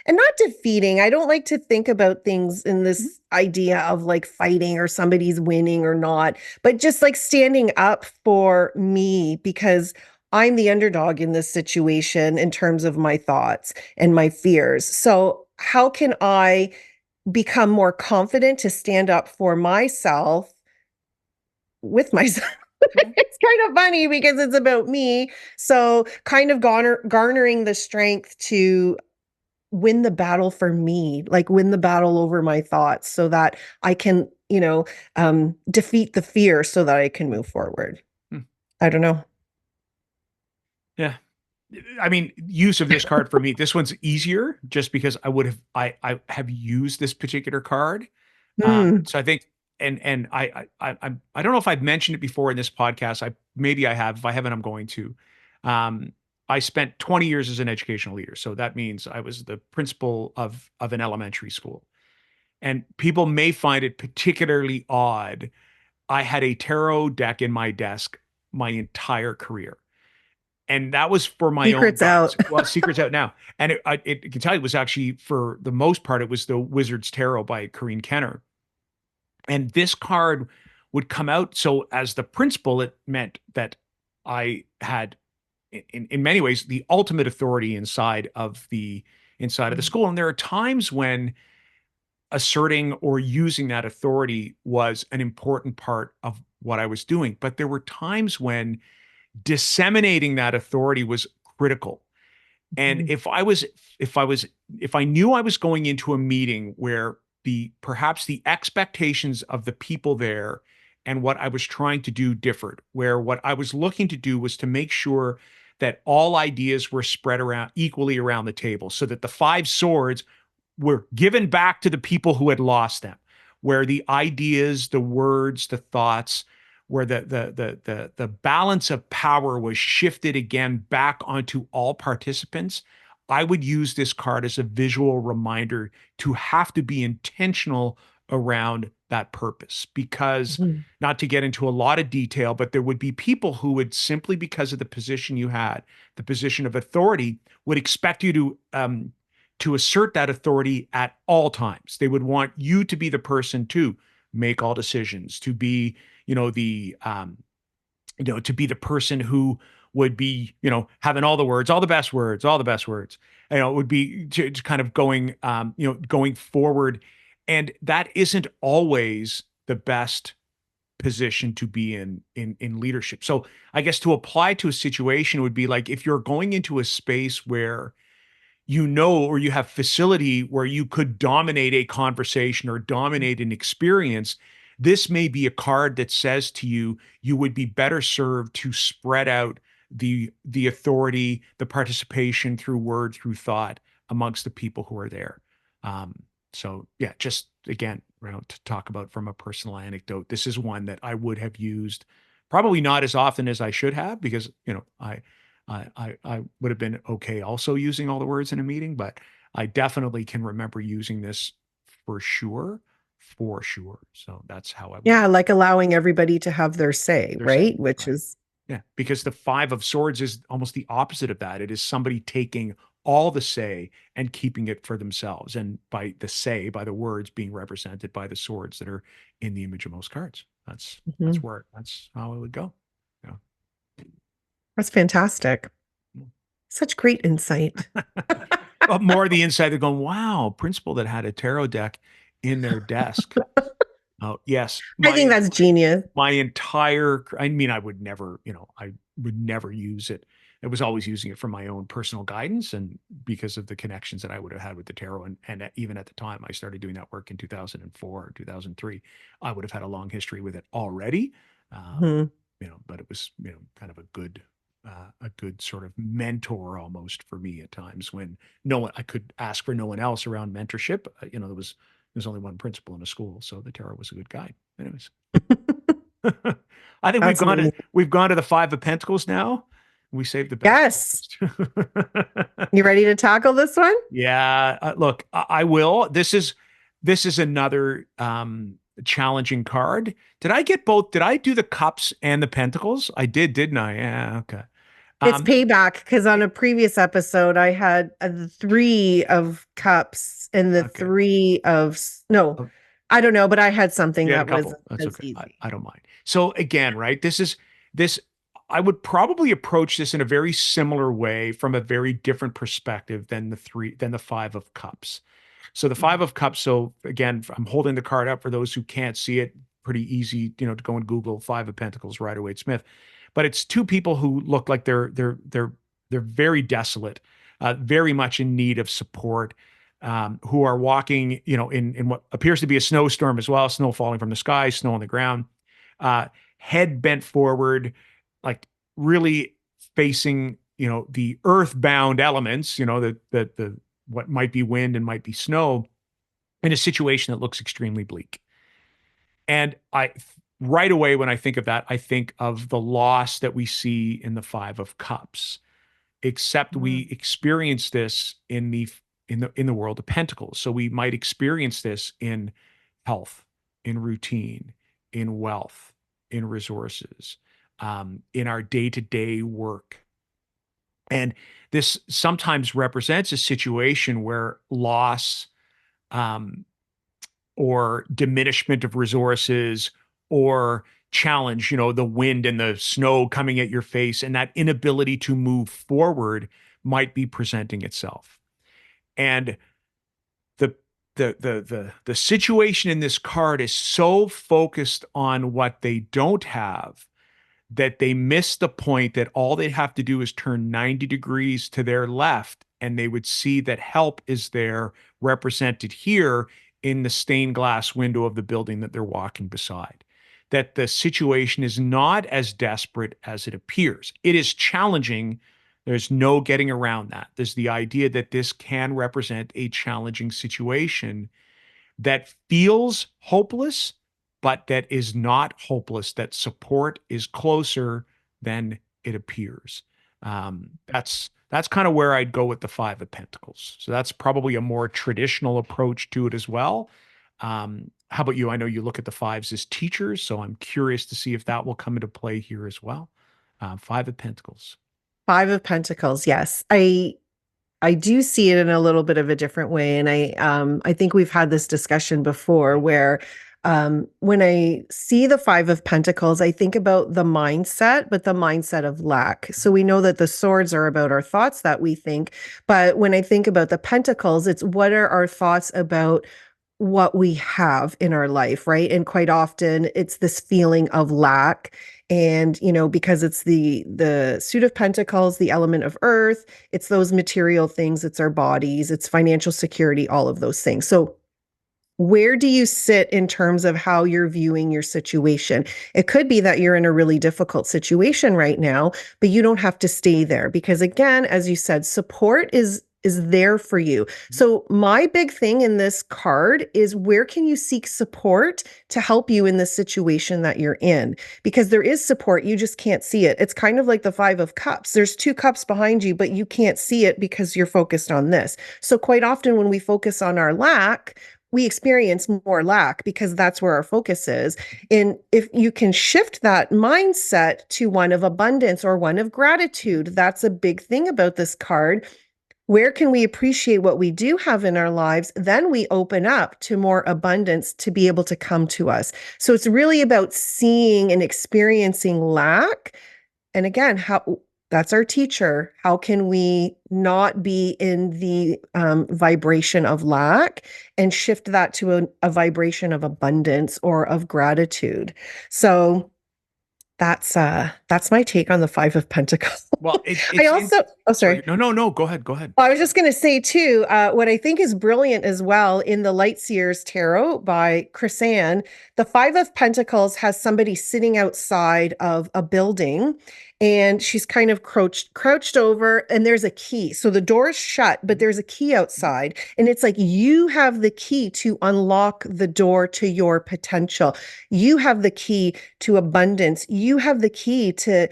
and not defeating. I don't like to think about things in this idea of like fighting or somebody's winning or not, but just like standing up for me because I'm the underdog in this situation in terms of my thoughts and my fears. So, how can I become more confident to stand up for myself with myself? Yeah. It's kind of funny because it's about me. So, kind of garnering the strength to win the battle for me, like win the battle over my thoughts so that I can, defeat the fear so that I can move forward. Hmm. I don't know. Yeah. I mean, use of this card for me, this one's easier just because I have used this particular card. Hmm. So I think, and I don't know if I've mentioned it before in this podcast. Maybe I have. If I haven't, I'm going to. Um, I spent 20 years as an educational leader, so that means I was the principal of an elementary school. And people may find it particularly odd. I had a tarot deck in my desk my entire career, and that was for my own Secrets guides. out. Well, secret's out now, and it can tell you it was actually, for the most part, it was the Wizard's Tarot by Corinne Kenner. And this card would come out. So as the principal, it meant that I had, in many ways, the ultimate authority inside of the school. And there are times when asserting or using that authority was an important part of what I was doing. But there were times when disseminating that authority was critical. And Mhm. if I knew I was going into a meeting where perhaps the expectations of the people there and what I was trying to do differed, where what I was looking to do was to make sure that all ideas were spread around equally around the table, so that the five swords were given back to the people who had lost them, where the ideas, the words, the thoughts, where the balance of power was shifted again back onto all participants. I would use this card as a visual reminder to have to be intentional around that purpose. Because, Mhm. not to get into a lot of detail, but there would be people who would, simply because of the position you had, the position of authority, would expect you to assert that authority at all times. They would want you to be the person to make all decisions, to be, to be the person who would be, having all the words, all the best words, all the best words. It would be to kind of going forward. And that isn't always the best position to be in leadership. So I guess to apply to a situation would be like, if you're going into a space where or you have facility where you could dominate a conversation or dominate an experience, this may be a card that says to you, you would be better served to spread out the authority, the participation through word, through thought amongst the people who are there. So yeah, just again, to talk about from a personal anecdote, this is one that I would have used probably not as often as I should have, because I would have been okay also using all the words in a meeting, but I definitely can remember using this for sure, for sure. So that's how I would Yeah, like allowing everybody to have their say, they're saying, right? Which right. is Yeah, because the Five of Swords is almost the opposite of that. It is somebody taking all the say and keeping it for themselves. And by the say, by the words being represented by the swords that are in the image of most cards. That's Mhm. that's how it would go. Yeah. That's fantastic. Such great insight. But more the inside, they're going, wow, principal that had a tarot deck in their desk. Oh, yes. I think that's genius. My entire, I mean, I would never use it. I was always using it for my own personal guidance, and because of the connections that I would have had with the tarot. And even at the time I started doing that work in 2004 or 2003, I would have had a long history with it already. Mhm. But it was, kind of a good sort of mentor almost for me at times when I could ask for no one else around mentorship. There's only one principal in a school, so the tarot was a good guide. Anyways, I think That's amazing. we've gone to the Five of Pentacles now. We saved the best. Yes. You ready to tackle this one? Yeah, look, I will. This is another challenging card. Did I get both? Did I do the cups and the pentacles? I did, didn't I? Yeah, okay. It's Um, payback because on a previous episode, I had the three of cups and the okay. three of no, I don't know, but I had something You had a that was couple. That's as okay. easy. I don't mind. So again, right? This. I would probably approach this in a very similar way from a very different perspective than the Five of Cups. So the Five of Cups. So again, I'm holding the card up for those who can't see it. Pretty easy, to go and Google Five of Pentacles, Rider-Waite-Smith. But it's two people who look like they're very desolate, very much in need of support, who are walking, in what appears to be a snowstorm as well, snow falling from the sky, snow on the ground, uh, head bent forward, like really facing, the earthbound elements, the what might be wind and might be snow, in a situation that looks extremely bleak. And right away, when I think of that, I think of the loss that we see in the Five of Cups, except we Mhm. experience this in the world of Pentacles. So we might experience this in health, in routine, in wealth, in resources, in our day-to-day work. And this sometimes represents a situation where loss, um, or diminishment of resources, or challenge, the wind and the snow coming at your face, and that inability to move forward might be presenting itself. And the the situation in this card is so focused on what they don't have that they miss the point that all they have to do is turn 90 degrees to their left, and they would see that help is there, represented here in the stained glass window of the building that they're walking beside. That the situation is not as desperate as it appears. It is challenging. There's no getting around that. There's the idea that this can represent a challenging situation that feels hopeless, but that is not hopeless, that support is closer than it appears. That's kind of where I'd go with the Five of Pentacles. So that's probably a more traditional approach to it as well. How about you? I know you look at the fives as teachers, so I'm curious to see if that will come into play here as well. Five of Pentacles. Five of Pentacles. Yes. I do see it in a little bit of a different way. And I think we've had this discussion before where when I see the Five of Pentacles, I think about the mindset, but the mindset of lack. So we know that the swords are about our thoughts that we think. But when I think about the Pentacles, it's what are our thoughts about what we have in our life, right? And quite often it's this feeling of lack. And, because it's the suit of pentacles, the element of earth, it's those material things, it's our bodies, it's financial security, all of those things. So where do you sit in terms of how you're viewing your situation? It could be that you're in a really difficult situation right now, but you don't have to stay there because again, as you said, support is there for you. So my big thing in this card is where can you seek support to help you in the situation that you're in? Because there is support, you just can't see it. It's kind of like the Five of Cups. There's two cups behind you, but you can't see it because you're focused on this. So quite often when we focus on our lack, we experience more lack because that's where our focus is. And if you can shift that mindset to one of abundance or one of gratitude, that's a big thing about this card. Where can we appreciate what we do have in our lives? Then we open up to more abundance to be able to come to us. So it's really about seeing and experiencing lack. And again, how that's our teacher. How can we not be in the vibration of lack and shift that to a vibration of abundance or of gratitude? So that's my take on the Five of Pentacles. Well, I also, oh, sorry. No. Go ahead. Go ahead. Well, I was just going to say too, what I think is brilliant as well in the Light Seers Tarot by Chris-Anne, the Five of Pentacles has somebody sitting outside of a building and she's kind of crouched over and there's a key. So the door is shut, but there's a key outside. And it's like you have the key to unlock the door to your potential. You have the key to abundance. You have the key to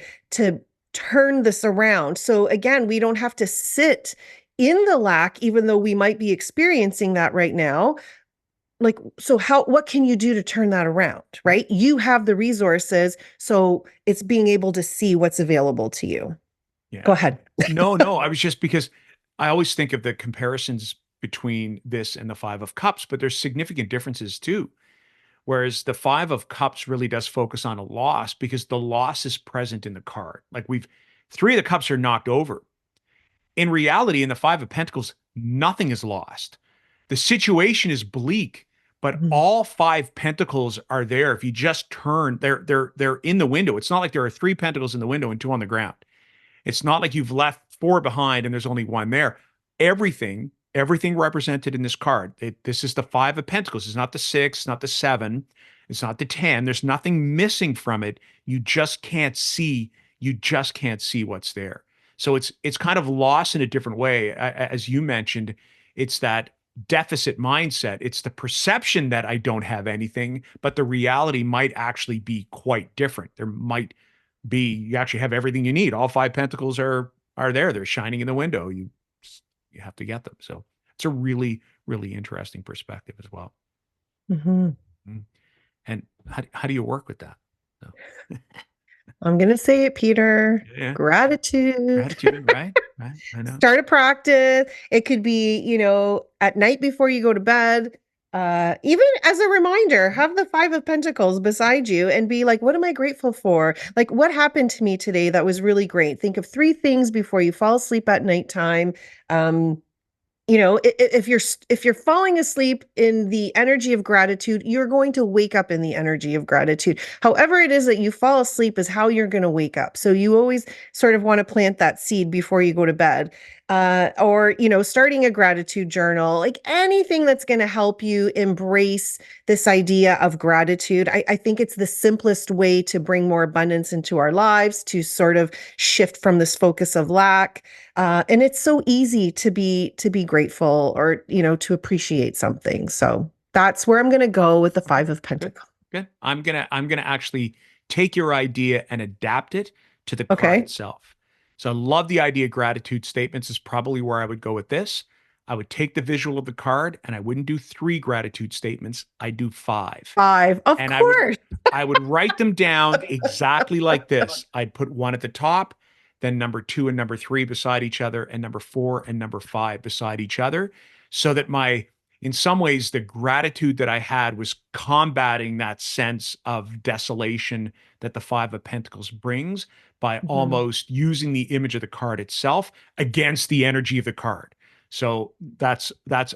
turn this around. So again, we don't have to sit in the lack, even though we might be experiencing that right now. Like, so what can you do to turn that around, right? You have the resources. So it's being able to see what's available to you. Yeah. Go ahead. No. I was just because I always think of the comparisons between this and the Five of Cups, but there's significant differences too. Whereas the Five of Cups really does focus on a loss because the loss is present in the card. Like three of the cups are knocked over. In reality, in the Five of Pentacles, nothing is lost. The situation is bleak, but all five pentacles are there. If you just turn, they're in the window. It's not like there are three pentacles in the window and two on the ground. It's not like you've left four behind and there's only one there. Everything represented in this card. This is the Five of Pentacles. It's not the six, it's not the seven, it's not the 10. There's nothing missing from it. You just can't see. You just can't see what's there. So it's kind of lost in a different way. As you mentioned, it's that deficit mindset. It's the perception that I don't have anything, but the reality might actually be quite different. There might be, you actually have everything you need. All five pentacles are there. They're shining in the window. You have to get them. So it's a really, really interesting perspective as well. Mm-hmm. And how do you work with that? So. I'm going to say it, Peter. Yeah. Gratitude, right? I know. Start a practice. It could be, at night before you go to bed. Even as a reminder, have the Five of Pentacles beside you and be like, what am I grateful for? Like, what happened to me today that was really great? Think of three things before you fall asleep at nighttime. If you're falling asleep in the energy of gratitude, you're going to wake up in the energy of gratitude. However it is that you fall asleep is how you're going to wake up. So you always sort of want to plant that seed before you go to bed. Or starting a gratitude journal, like anything that's going to help you embrace this idea of gratitude. I think it's the simplest way to bring more abundance into our lives, to sort of shift from this focus of lack. And it's so easy to be grateful or, to appreciate something. So that's where I'm going to go with the Five of Pentacles. Good. I'm gonna actually take your idea and adapt it to the card itself. So I love the idea of gratitude statements is probably where I would go with this. I would take the visual of the card and I wouldn't do 3 gratitude statements. I'd do 5. Five, of And course. I would write them down exactly like this. I'd put one at the top, then number 2 and number 3 beside each other, and number 4 and number 5 beside each other, so that in some ways, the gratitude that I had was combating that sense of desolation that the 5 of Pentacles brings by Mhm. almost using the image of the card itself against the energy of the card. So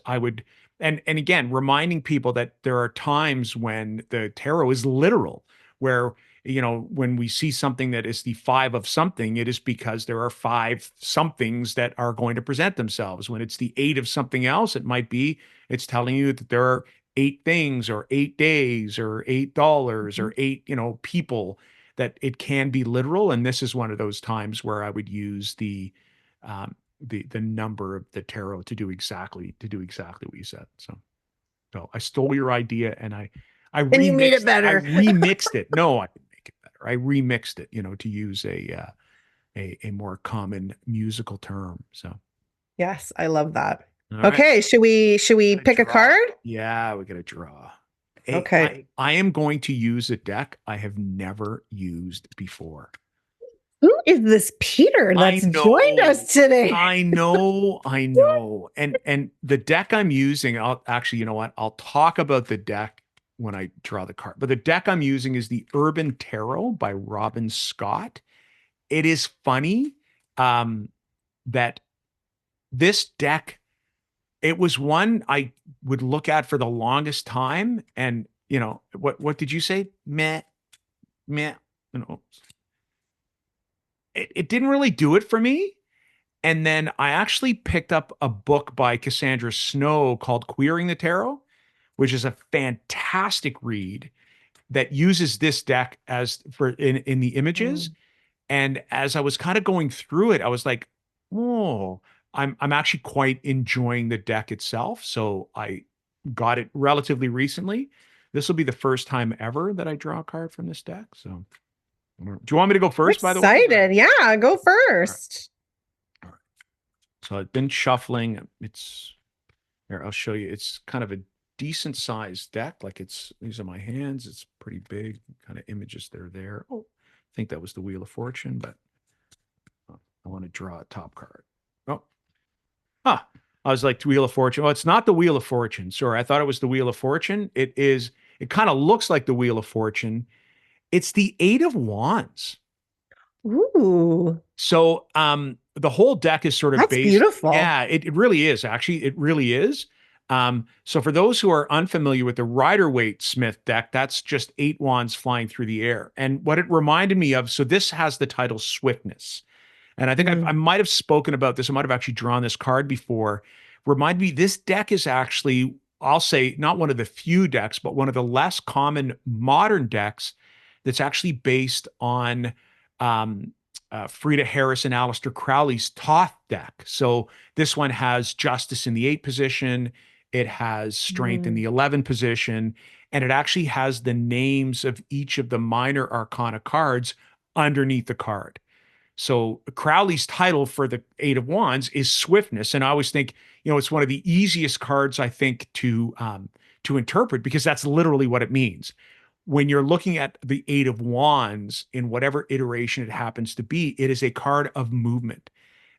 I would, and again, reminding people that there are times when the tarot is literal, where, when we see something that is the 5 of something, it is because there are 5 somethings that are going to present themselves. When it's the 8 of something else, it's telling you that there are 8 things or 8 days or $8 Mhm. or 8, people, that it can be literal. And this is one of those times where I would use um, the number of the tarot to do exactly what you said. So I stole your idea and I And you made it I better. remixed it. No, I didn't make it better. I remixed it, to use a more common musical term. So, Yes, I love that. all right, Okay, should we got to pick a draw. card? Yeah, we got to draw. Okay. I am going to use a deck I have never used before. Who is this Peter I that's joined know. us today? I know. And the deck I'm using, I'll actually, you know what? I'll talk about the deck when I draw the card. But the deck I'm using is the Urban Tarot by Robin Scott. It is funny that this deck, it was one I would look at for the longest time. And, what did you say? Meh, meh. You know, it didn't really do it for me. And then I actually picked up a book by Cassandra Snow called Queering the Tarot, which is a fantastic read that uses this deck as for in the images. Mm. And as I was kind of going through it, I was like, oh, I'm actually quite enjoying the deck itself. So I got it relatively recently. This will be the first time ever that I draw a card from this deck. So do you want me to go I'm first, by the way? excited. Yeah, go All right. first. All right. So I've been shuffling. It's here. I'll show you. It's kind of a decent sized deck. Like these are my hands. It's pretty big. Kind of images that are there. Oh, I think that was the Wheel of Fortune, but I want to draw a top card. Oh, huh. I was like, Wheel of Fortune. Oh, it's not the Wheel of Fortune. Sorry, I thought it was the Wheel of Fortune. It is. It kind of looks like the Wheel of Fortune. It's the Eight of Wands. Ooh, So the whole deck is sort of that's based. beautiful. Yeah, it really is. Actually, it really is. So for those who are unfamiliar with the Rider-Waite Smith deck, that's just 8 wands flying through the air. And what it reminded me of, so this has the title Swiftness. And I think I Mm. might have spoken about this. I might have actually drawn this card before. Remind me, this deck is actually, I'll say, not one of the few decks, but one of the less common modern decks that's actually based on um, Frida Harris and Aleister Crowley's Thoth deck. So this one has Justice in the 8 position, it has Strength in Mm. the 11 position, and it actually has the names of each of the minor arcana cards underneath the card. So Crowley's title for the Eight of Wands is Swiftness, and I always think, it's one of the easiest cards I think to interpret, because that's literally what it means. When you're looking at the Eight of Wands in whatever iteration it happens to be, it is a card of movement,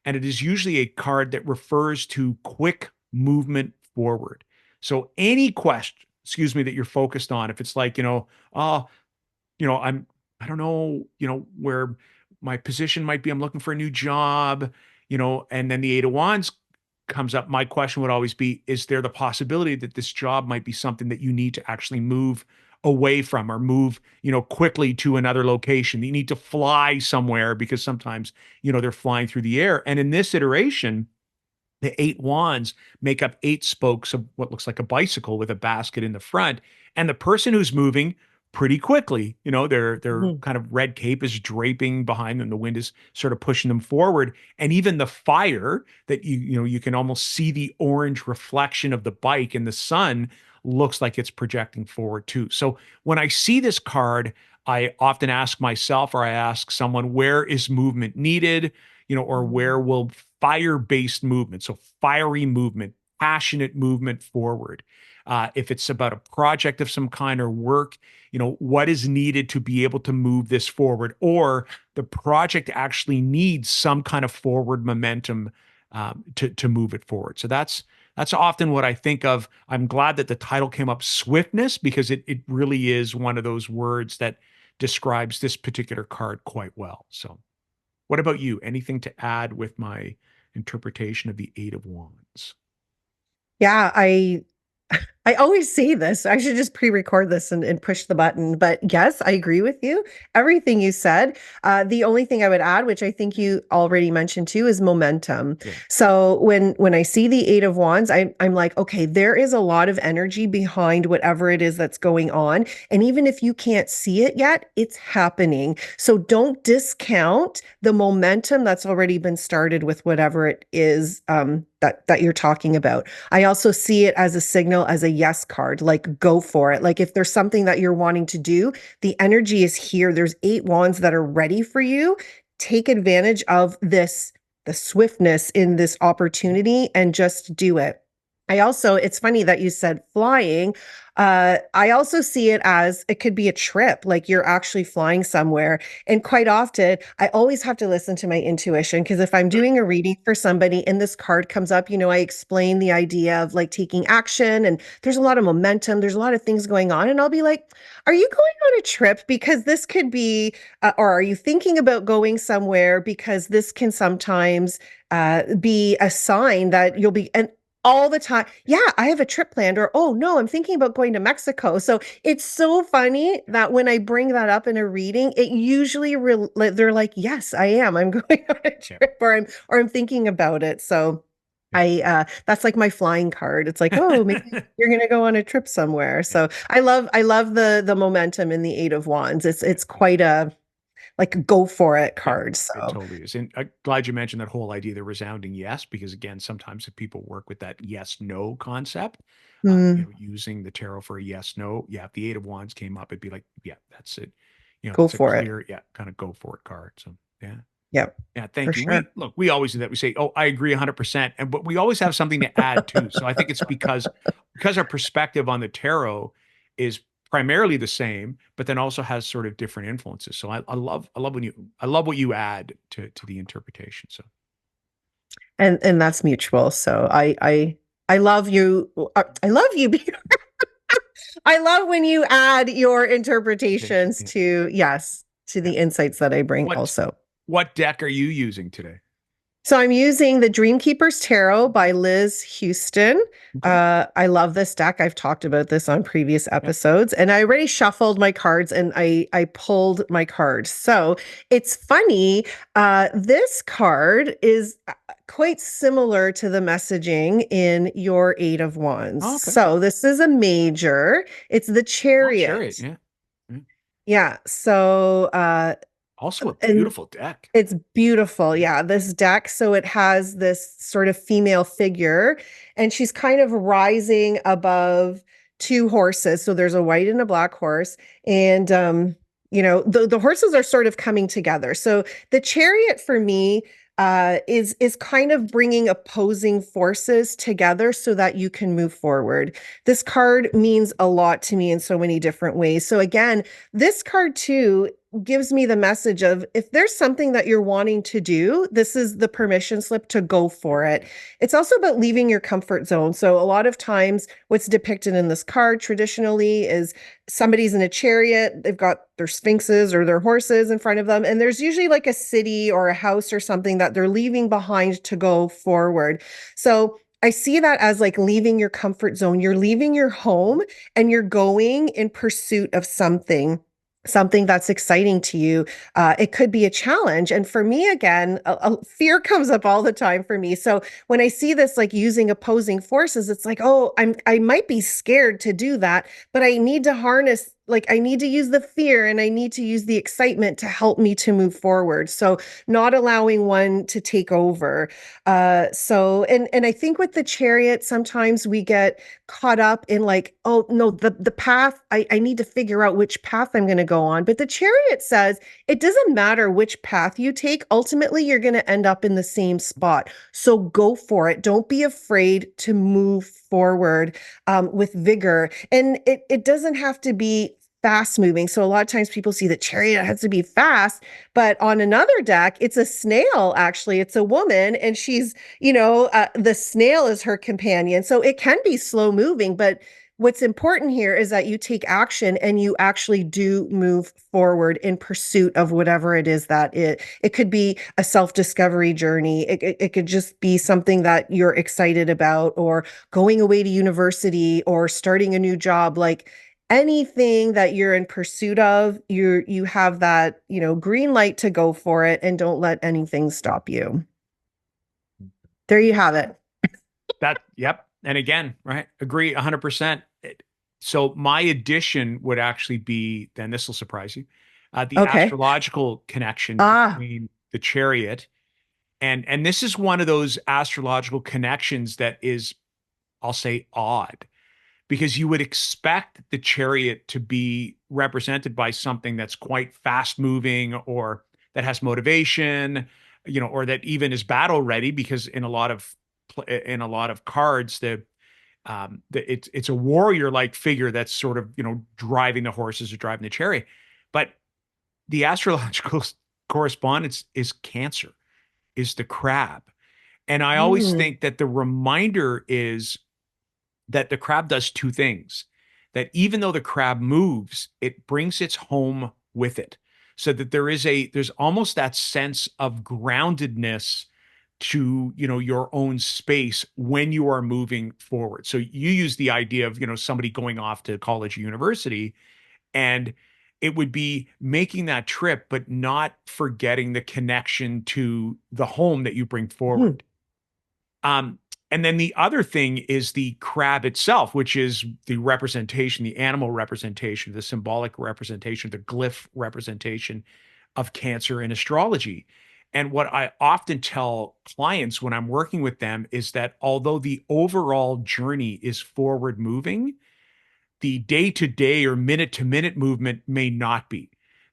and it is usually a card that refers to quick movement forward. So any question, excuse me, that you're focused on, if it's like, oh, I don't know, where my position might be. I'm looking for a new job, and then the Eight of Wands comes up. My question would always be, is there the possibility that this job might be something that you need to actually move away from, or move, quickly to another location? You need to fly somewhere, because sometimes, they're flying through the air. And in this iteration, the 8 wands make up 8 spokes of what looks like a bicycle with a basket in the front. And the person who's moving pretty quickly, their Mhm. kind of red cape is draping behind them. The wind is sort of pushing them forward. And even the fire that you can almost see the orange reflection of the bike in the sun, looks like it's projecting forward too. So when I see this card, I often ask myself, or I ask someone, where is movement needed? Or where will fire-based movement, so fiery movement, passionate movement forward. If it's about a project of some kind or work, what is needed to be able to move this forward, or the project actually needs some kind of forward momentum to move it forward. So that's often what I think of. I'm glad that the title came up, swiftness, because it really is one of those words that describes this particular card quite well. So, what about you? Anything to add with my interpretation of the Eight of Wands? Yeah, I always say this. I should just pre-record this and push the button. But yes, I agree with you. Everything you said. The only thing I would add, which I think you already mentioned too, is momentum. Yeah. So when I see the Eight of Wands, I'm like, okay, there is a lot of energy behind whatever it is that's going on. And even if you can't see it yet, it's happening. So don't discount the momentum that's already been started with whatever it is that you're talking about. I also see it as a signal, as a yes card, like go for it. Like if there's something that you're wanting to do, the energy is here. There's 8 wands that are ready for you. Take advantage of this, the swiftness in this opportunity, and just do it. It's funny that you said flying. I also see it as it could be a trip, like you're actually flying somewhere. And quite often, I always have to listen to my intuition, because if I'm doing a reading for somebody and this card comes up, I explain the idea of like taking action, and there's a lot of momentum, there's a lot of things going on. And I'll be like, are you going on a trip? Because this could be, or are you thinking about going somewhere? Because this can sometimes be a sign that you'll be, and all the time. Yeah, I have a trip planned, or, oh no, I'm thinking about going to Mexico. So it's so funny that when I bring that up in a reading, it usually they're like, yes, I am. I'm going on a trip, or I'm thinking about it. So that's like my flying card. It's like, oh, maybe you're gonna go on a trip somewhere. So I love the momentum in the Eight of Wands. It's quite a like go for it card. It So totally is. And I'm glad you mentioned that whole idea, the resounding yes, because again, sometimes if people work with that yes no concept, using the tarot for a yes no, yeah, if the Eight of Wands came up, it'd be like, yeah, that's it. go That's a for it. clear, yeah, kind of go for it card. So, yeah. Yep, Yeah, for thank you. sure. We always do that. We say, "Oh, I agree 100%." But we always have something to add too. So I think it's because our perspective on the tarot is primarily the same, but then also has sort of different influences. So I love what you add to the interpretation. So And that's mutual. So I love you. I love you. I love when you add your interpretations yeah. to, yes, to Yeah. the insights that I bring What also. what deck are you using today? So I'm using the Dreamkeeper's Tarot by Liz Houston. Okay. I love this deck. I've talked about this on previous episodes, and I already shuffled my cards and I pulled my cards. So it's funny. This card is quite similar to the messaging in your Eight of Wands. Oh, okay. So this is a major. It's the Oh, Chariot. Chariot. Yeah. Yeah. Yeah. So Also a and beautiful deck. it's beautiful. Yeah, this deck. So it has this sort of female figure, and she's kind of rising above 2 horses. So there's a white and a black horse. And the horses are sort of coming together. So the chariot for me is kind of bringing opposing forces together so that you can move forward. This card means a lot to me in so many different ways. So again, this card too gives me the message of, if there's something that you're wanting to do, this is the permission slip to go for it. It's also about leaving your comfort zone. So a lot of times what's depicted in this card traditionally is somebody's in a chariot, they've got their sphinxes or their horses in front of them, and there's usually like a city or a house or something that they're leaving behind to go forward. So I see that as like leaving your comfort zone. You're leaving your home and you're going in pursuit of something that's exciting to you. It could be a challenge. And for me, again, fear comes up all the time for me. So when I see this, like using opposing forces, it's like, oh, I might be scared to do that, but I need to harness, like I need to use the fear and I need to use the excitement to help me to move forward. So not allowing one to take over. And I think with the chariot, sometimes we get caught up in like, oh no, the path, I need to figure out which path I'm going to go on. But the chariot says it doesn't matter which path you take. Ultimately, you're going to end up in the same spot. So go for it. Don't be afraid to move forward with vigor. And it doesn't have to be fast moving. So a lot of times people see the chariot has to be fast, but on another deck, it's a snail. Actually, it's a woman, and she's, the snail is her companion. So it can be slow moving, but what's important here is that you take action and you actually do move forward in pursuit of whatever it is that it could be a self-discovery journey. It could just be something that you're excited about, or going away to university, or starting a new job. Like anything that you're in pursuit of, you have that, green light to go for it, and don't let anything stop you. There you have it. Yep. And again, right, agree 100%. So my addition would actually be, then this will surprise you, the Okay. astrological connection Ah. between the chariot and this is one of those astrological connections that is, I'll say, odd, because you would expect the chariot to be represented by something that's quite fast moving, or that has motivation, or that even is battle ready, because in a lot of cards, it's a warrior like figure that's sort of, driving the horses or driving the chariot. But the astrological correspondence is Cancer, is the crab. And I always Mm. think that the reminder is that the crab does two things: that even though the crab moves, it brings its home with it. So that there's almost that sense of groundedness to, your own space when you are moving forward. So you use the idea of, somebody going off to college or university, and it would be making that trip, but not forgetting the connection to the home that you bring Mm. forward. Um, and then the other thing is the crab itself, which is the representation, the animal representation, the symbolic representation, the glyph representation of Cancer in astrology. And what I often tell clients when I'm working with them is that although the overall journey is forward moving, the day to day or minute to minute movement may not be.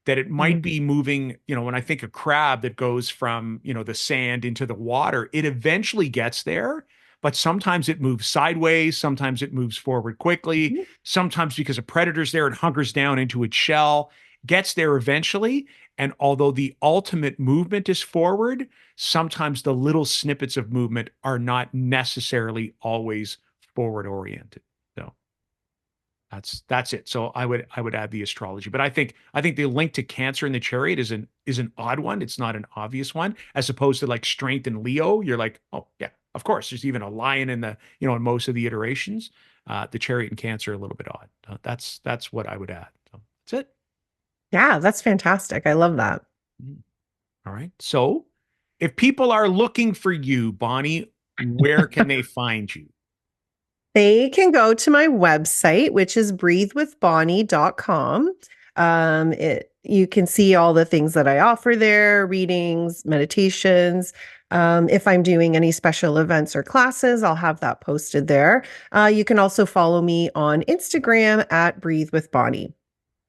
That it might Mm. be moving, when I think a crab that goes from, the sand into the water, it eventually gets there, but sometimes it moves sideways, sometimes it moves forward quickly, Mhm. sometimes because a predator's there, it hunkers down into its shell, gets there eventually. And although the ultimate movement is forward, sometimes the little snippets of movement are not necessarily always forward oriented. So that's it. So I would add the astrology, but I think the link to Cancer in the chariot is an odd one. It's not an obvious one, as opposed to like strength in Leo. You're like, oh yeah, of course. There's even a lion in the in most of the iterations. The chariot and Cancer are a little bit odd. That's what I would add. So that's it. Yeah, that's fantastic. I love that. Mhm. All right. So if people are looking for you, Bonnie, where can they find you? They can go to my website, which is breathewithbonnie.com. You can see all the things that I offer there, readings, meditations. If I'm doing any special events or classes, I'll have that posted there. You can also follow me on Instagram at Breathe with Bonnie.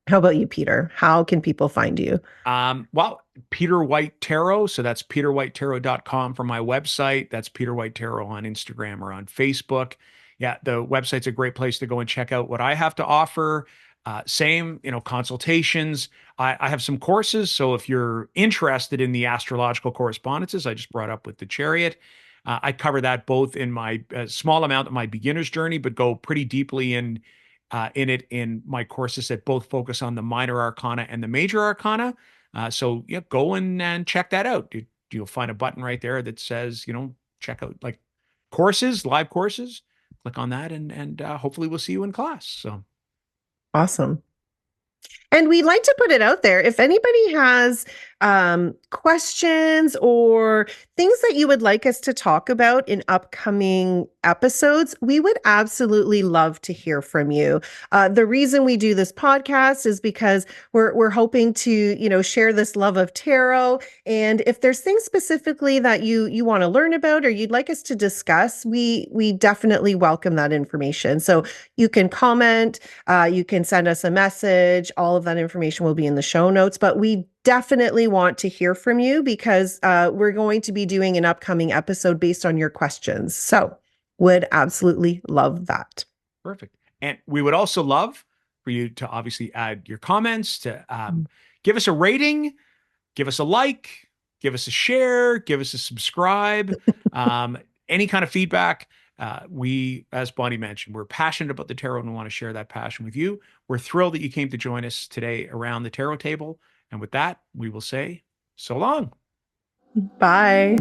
How about you, Peter? How can people find you? Well, Peter White Tarot. So that's peterwhitetarot.com for my website. That's Peter White Tarot on Instagram or on Facebook. Yeah, the website's a great place to go and check out what I have to offer. Same, consultations. I have some courses. So if you're interested in the astrological correspondences I just brought up with the chariot, I cover that both in my small amount of my beginner's journey, but go pretty deeply in it in my courses that both focus on the minor arcana and the major arcana. So yeah, go in and check that out. You'll find a button right there that says, check out like courses, live courses. Click on that, and hopefully we'll see you in class. So Awesome. And we'd like to put it out there. If anybody has questions or things that you would like us to talk about in upcoming episodes, we would absolutely love to hear from you. The reason we do this podcast is because we're hoping to, share this love of tarot. And if there's things specifically that you want to learn about or you'd like us to discuss, we definitely welcome that information. So you can comment, you can send us a message. All of that information will be in the show notes, but we definitely want to hear from you because we're going to be doing an upcoming episode based on your questions. So would absolutely love that. Perfect. And we would also love for you to obviously add your comments, to give us a rating, give us a like, give us a share, give us a subscribe, any kind of feedback. We, as Bonnie mentioned, we're passionate about the tarot and we want to share that passion with you. We're thrilled that you came to join us today around the tarot table. And with that, we will say so long. Bye.